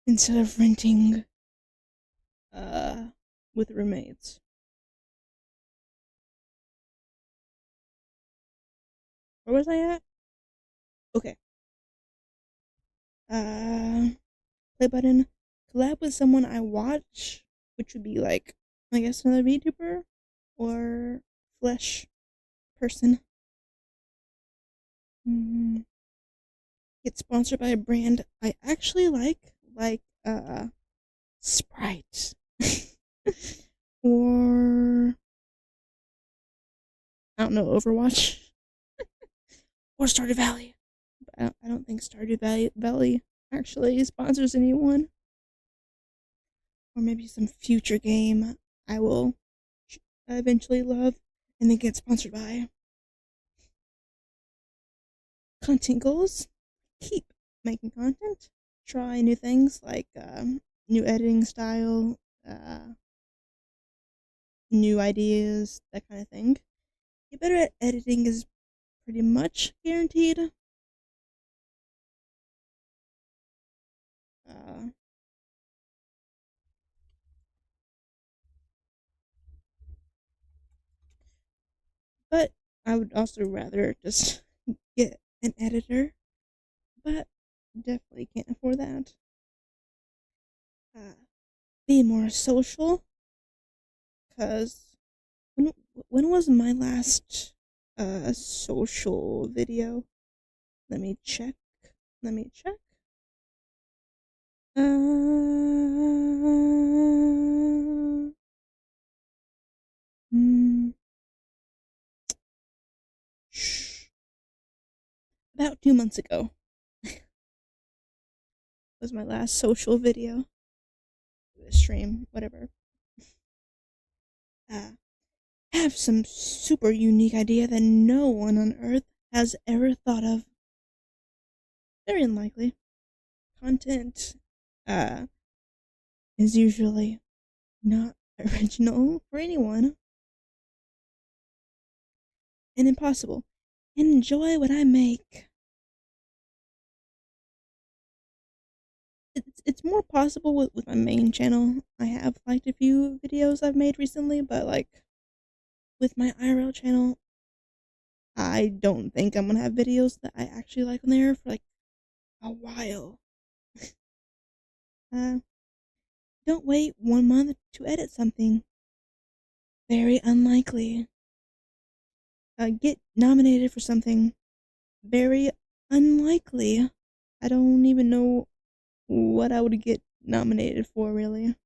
Instead of renting with roommates. Where was I at? Okay. Play button. Collab with someone I watch, which would be like, I guess, another VTuber or Flesh person. Get sponsored by a brand I actually like Sprite. Or I don't know, Overwatch. Or Stardew Valley. But I don't think Stardew Valley actually sponsors anyone. Or maybe some future game I will eventually love and then get sponsored by. Content goals. Keep making content. Try new things like new editing style, new ideas, that kind of thing. Get better at editing is pretty much guaranteed. But I would also rather just get an editor, but definitely can't afford that. Be more social, cause when was my last social video? Let me check. About 2 months ago was my last social video. Stream, whatever. Have some super unique idea that no one on Earth has ever thought of. Very unlikely. Content is usually not original for anyone. And impossible. Enjoy what I make. It's more possible with my main channel. I have liked a few videos I've made recently, but like with my IRL channel, I don't think I'm gonna have videos that I actually like on there for like a while. Don't wait 1 month to edit something. Very unlikely. Get nominated for something. Very unlikely. I don't even know what I would get nominated for, really.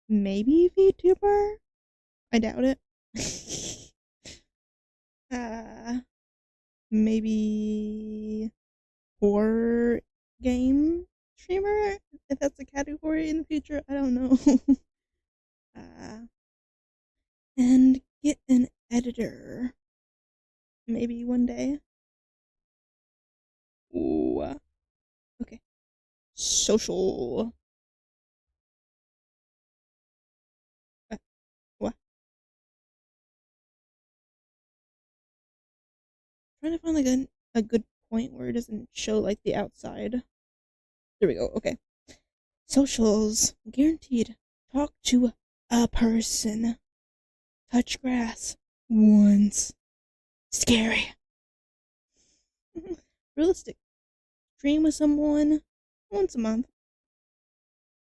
Maybe VTuber? I doubt it. uh, maybe horror game streamer? If that's a category in the future, I don't know. uh, and get an editor. Maybe one day. Ooh. Okay. Social. What? Trying to find like a good point where it doesn't show like the outside. There we go. Okay. Socials. Guaranteed. Talk to a person. Touch grass. Once. Scary. Realistic. Dream with someone once a month.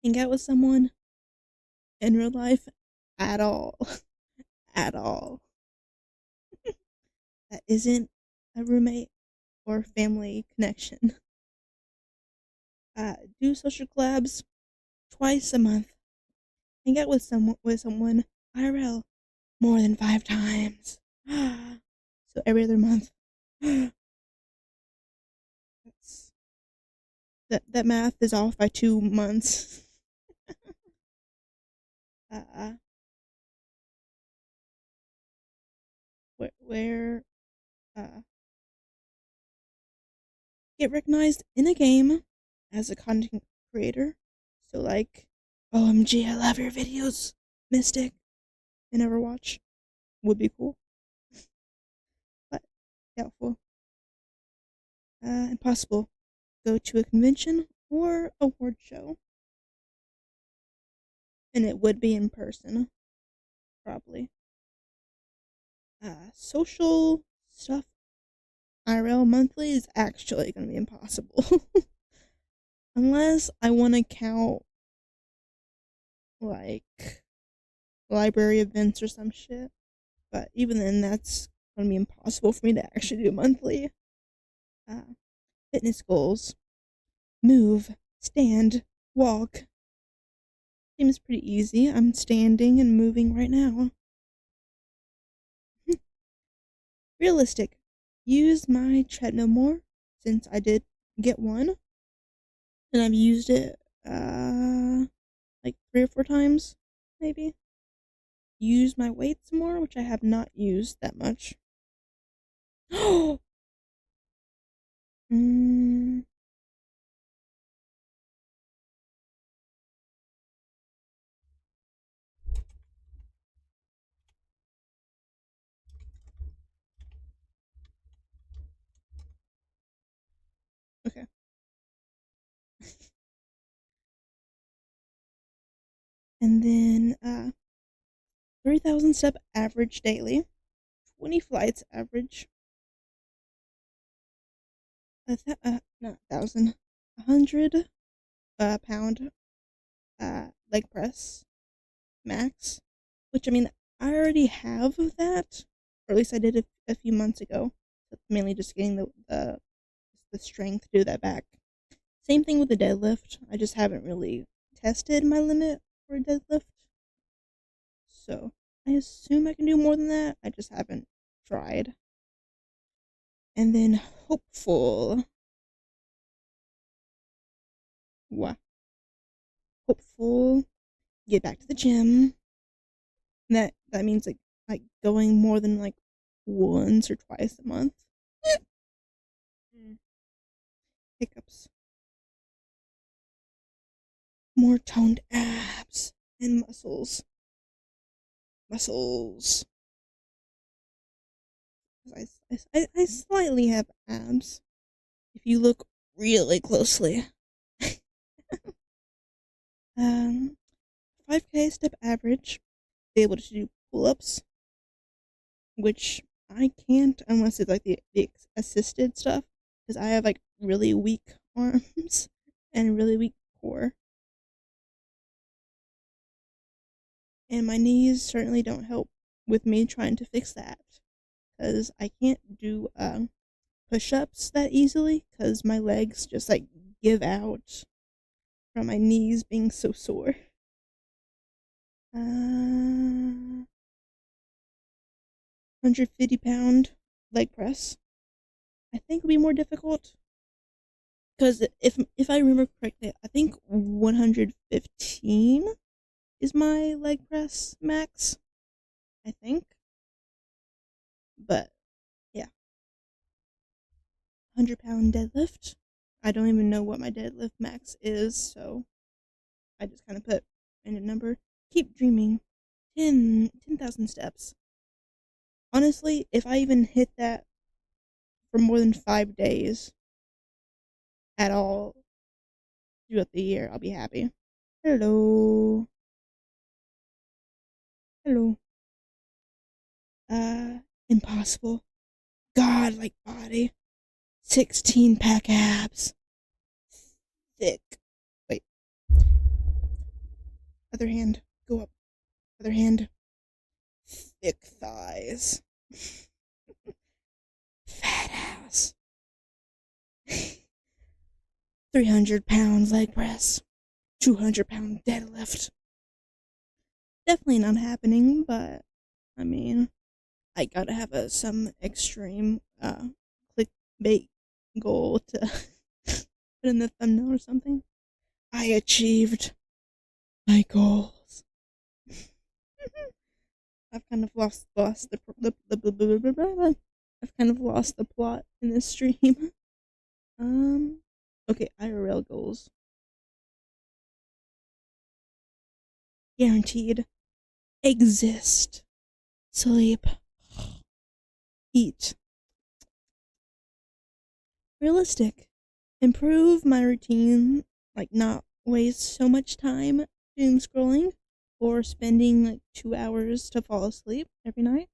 Hang out with someone in real life at all. At all. That isn't a roommate or family connection. Do social collabs twice a month. Hang out with someone IRL more than 5 times. So every other month. That's, that math is off by 2 months. uh, where get recognized in a game as a content creator. So like, OMG, I love your videos, Mystic, in Overwatch. Would be cool. But doubtful. Impossible. Go to a convention or award show. And it would be in person, probably. Social stuff IRL monthly is actually going to be impossible. Unless I want to count, like, library events or some shit. But even then, that's going to be impossible for me to actually do monthly. Fitness goals. Move, stand, walk. Seems pretty easy. I'm standing and moving right now. Realistic. Use my treadmill more, since I did get one. And I've used it, like 3 or 4 times, maybe. Use my weights more, which I have not used that much. mm, okay. 3,000 step average daily. 20 flights average. Not 1,000. 100 pound leg press max. Which, I mean, I already have that. Or at least I did a few months ago. So mainly just getting the strength to do that back. Same thing with the deadlift. I just haven't really tested my limit for a deadlift. So I assume I can do more than that. I just haven't tried. And then hopeful. What? Hopeful. Get back to the gym. That means like going more than like once or twice a month. Hiccups. More toned abs and muscles. Muscles. I slightly have abs. If you look really closely. 5K step average. Be able to do pull-ups, which I can't unless it's like the assisted stuff, because I have like really weak arms and really weak core. And my knees certainly don't help with me trying to fix that, because I can't do push-ups that easily, because my legs just like give out from my knees being so sore. 150-pound leg press. I think would be more difficult because if I remember correctly, I think 115 is my leg press max. I think, but yeah, 100-pound deadlift. I don't even know what my deadlift max is, so I just kind of put in a number. Keep dreaming. 10,000 steps. Honestly, if I even hit that for more than 5 days at all throughout the year, I'll be happy. Hello. Hello. Impossible. God-like body. 16-pack abs. Thick. Wait. Other hand. Go up. Other hand. Thick thighs. Fat ass. 300-pound leg press. 200-pound deadlift. Definitely not happening, but I mean, I gotta have some extreme clickbait goal to put in the thumbnail or something. I achieved my goals. I've kind of lost the I've kind of lost the plot in this stream. Okay, IRL goals. Guaranteed. Exist. Sleep. Eat. Realistic. Improve my routine, like not waste so much time doom scrolling or spending like 2 hours to fall asleep every night.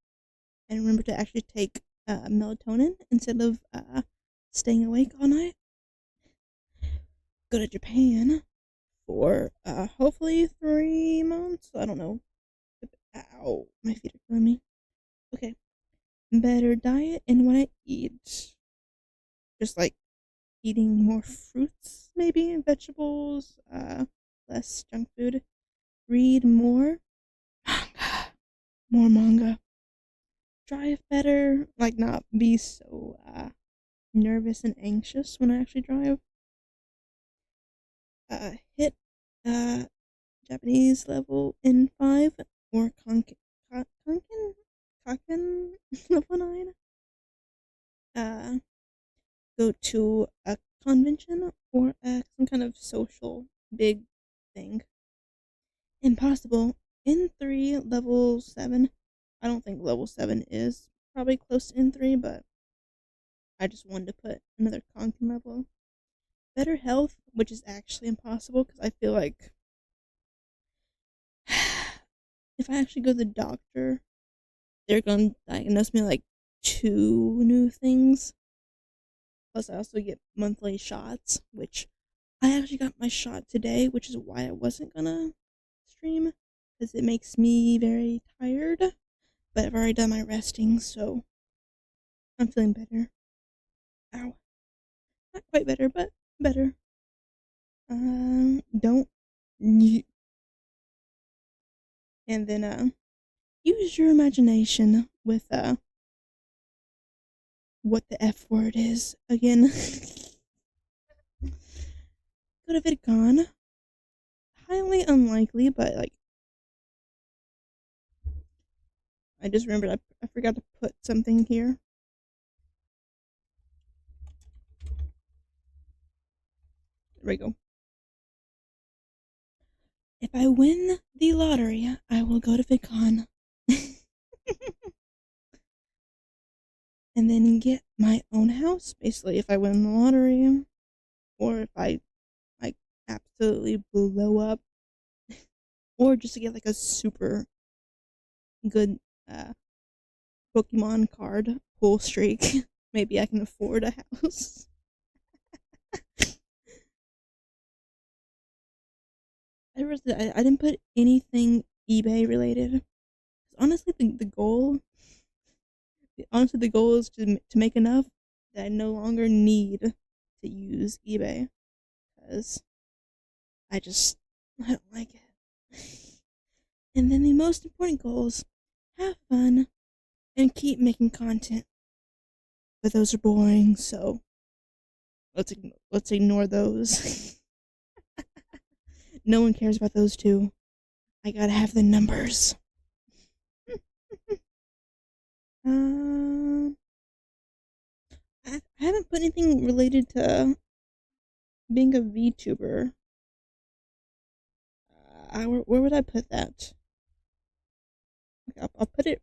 And remember to actually take melatonin instead of staying awake all night. Go to Japan for hopefully 3 months. I don't know. Ow, my feet are killing me. Okay. Better diet and what I eat. Just like eating more fruits, maybe, and vegetables, less junk food. Read more manga. More manga. Drive better, like not be so nervous and anxious when I actually drive. Hit Japanese level in 5 or Kanken level 9. Go to a convention or some kind of social big thing. Impossible in 3 level 7. I don't think level 7 is probably close to N3, but I just wanted to put another Kanken level. Better health, which is actually impossible because I feel like if I actually go to the doctor, they're going to diagnose me like 2 new things. Plus, I also get monthly shots, which I actually got my shot today, which is why I wasn't gonna stream, because it makes me very tired. But I've already done my resting, so I'm feeling better. Ow. Not quite better, but better. Don't. And then, use your imagination with, what the F word is again. Go to VidCon. Highly unlikely, but like, I just remembered I forgot to put something here. There we go. If I win the lottery, I will go to VidCon. And then get my own house, basically, if I win the lottery. Or if I, like, absolutely blow up. Or just to get, like, a super good Pokemon card pull streak. Maybe I can afford a house. I didn't put anything eBay related. Honestly, the goal is to make enough that I no longer need to use eBay, because I don't like it. And then the most important goals: have fun and keep making content. But those are boring, so let's ignore those. No one cares about those two. I gotta have the numbers. Um, I haven't put anything related to being a VTuber. Where would I put that? Okay, I'll put it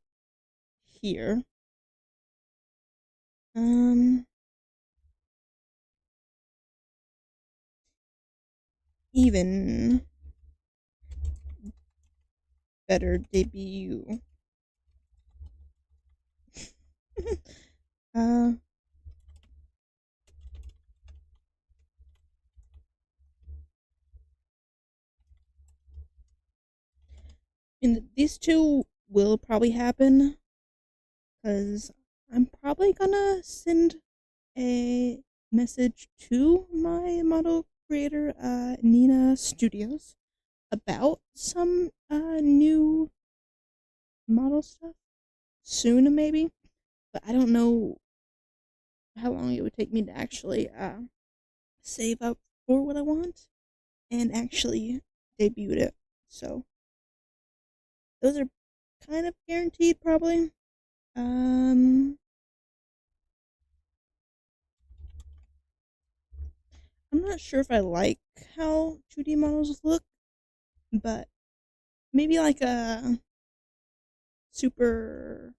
here. Um, even better debut. uh, and these two will probably happen because I'm probably gonna send a message to my model creator, Nina Studios, about some new model stuff soon, maybe. But I don't know how long it would take me to actually save up for what I want and actually debut it. So those are kind of guaranteed, probably. Um, I'm not sure if I like how 2D models look, but maybe like a super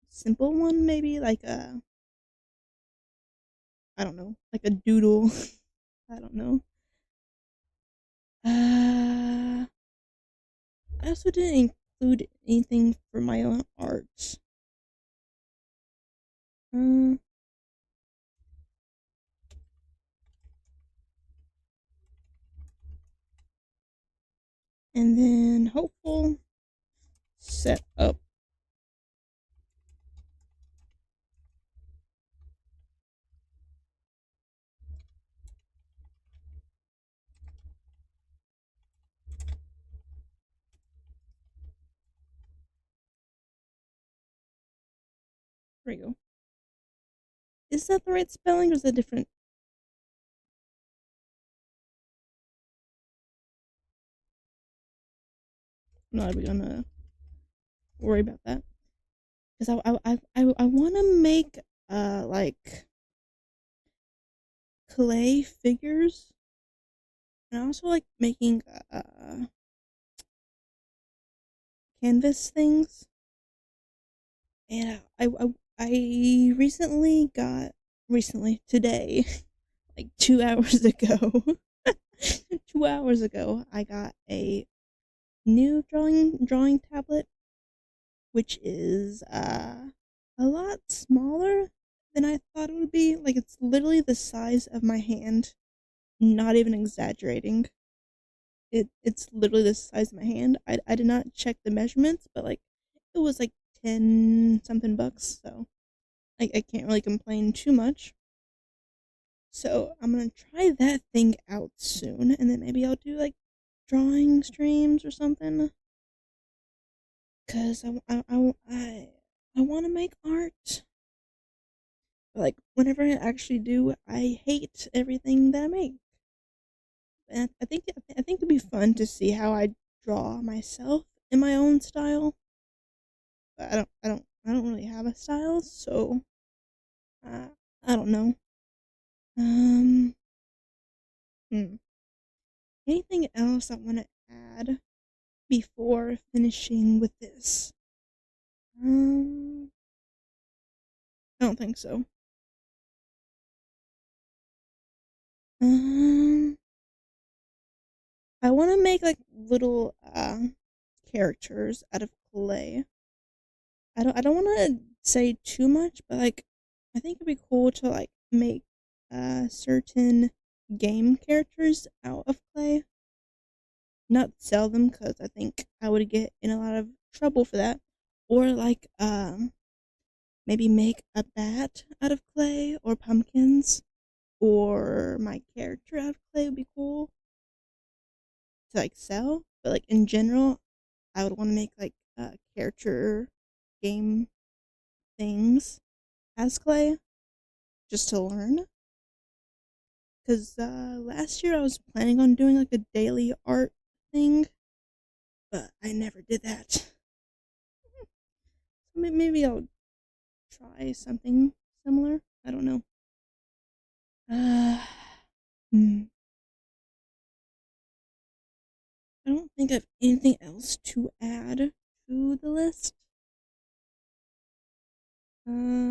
simple one, maybe like a, I don't know, like a doodle. I don't know. Uh, I also didn't include anything for my own art. Uh, and then hopeful set up. There we go. Is that the right spelling or is that different? I'm not even gonna worry about that because I want to make like clay figures, and I also like making canvas things. And I recently today, like 2 hours ago, 2 hours ago, I got a new drawing tablet, which is a lot smaller than I thought it would be. Like it's literally the size of my hand. Not even exaggerating. It's literally the size of my hand. I did not check the measurements, but like it was like 10 something bucks, so I can't really complain too much. So I'm gonna try that thing out soon, and then maybe I'll do like drawing streams or something. Cause I want to make art. But like whenever I actually do, I hate everything that I make. And I think it'd be fun to see how I draw myself in my own style. But I don't really have a style, so uh, I don't know. Um, hmm. Anything else I want to add before finishing with this? Um, I don't think so. Um, I want to make like little characters out of clay. I don't want to say too much, but like I think it'd be cool to like make certain game characters out of clay. Not sell them because I think I would get in a lot of trouble for that. Or like maybe make a bat out of clay or pumpkins, or my character out of clay would be cool. like sell, but like in general, I would want to make like character game things as clay just to learn. Cause last year I was planning on doing like a daily art thing, but I never did that. Maybe I'll try something similar. I don't know. Uh, hmm. I don't think I have anything else to add to the list.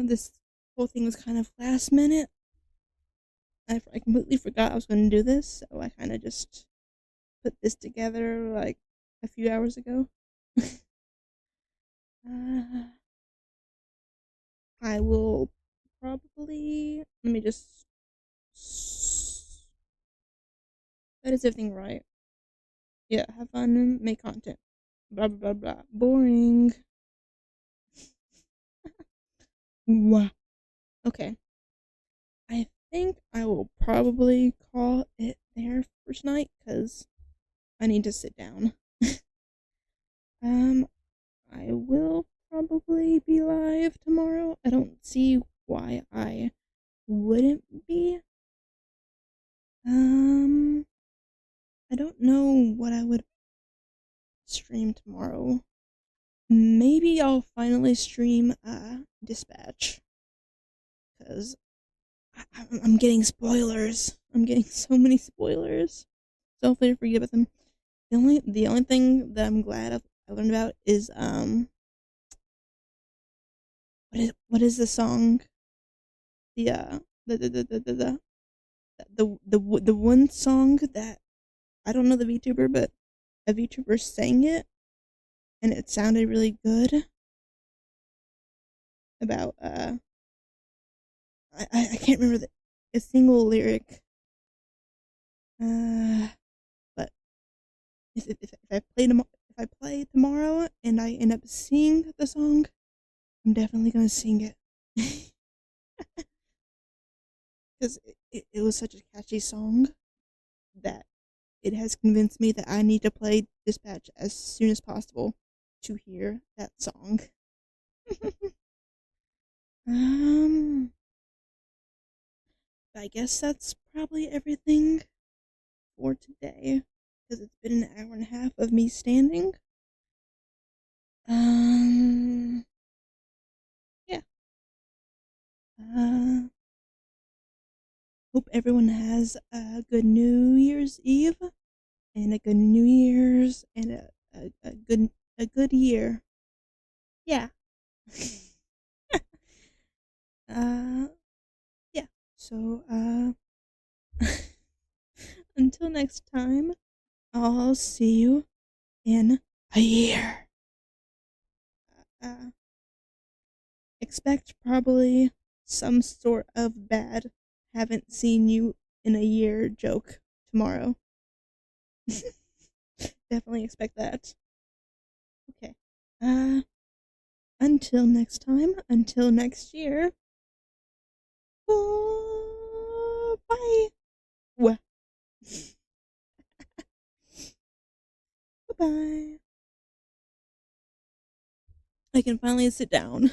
This whole thing was kind of last minute. I completely forgot I was going to do this, so I kind of just put this together like a few hours ago. uh, I will probably let me just. That is everything right. Yeah, have fun, make content. Blah blah blah blah. Boring. Wow. Okay. I think I will probably call it there for tonight because I need to sit down. um, I will probably be live tomorrow. I don't see why I wouldn't be. Um, I don't know what I would stream tomorrow. Maybe I'll finally stream Dispatch because I'm getting spoilers. I'm getting so many spoilers. So hopefully I forget about them. The only thing that I'm glad I learned about is what is the song? The the one song that I don't know the VTuber, but a VTuber sang it and it sounded really good about I can't remember a single lyric. But if I play tomorrow and I end up singing the song, I'm definitely gonna sing it because it was such a catchy song that it has convinced me that I need to play Dispatch as soon as possible to hear that song. um, I guess that's probably everything for today because it's been an hour and a half of me standing. Yeah. Uh, Hope everyone has a good New Year's Eve and a good New Year's and a good year. Yeah. uh yeah. So until next time, I'll see you in a year. Uh Expect probably some sort of bad haven't seen you in a year joke tomorrow. Definitely expect that. Okay. Uh until next time, until next year. Bye. Well, bye. I can finally sit down.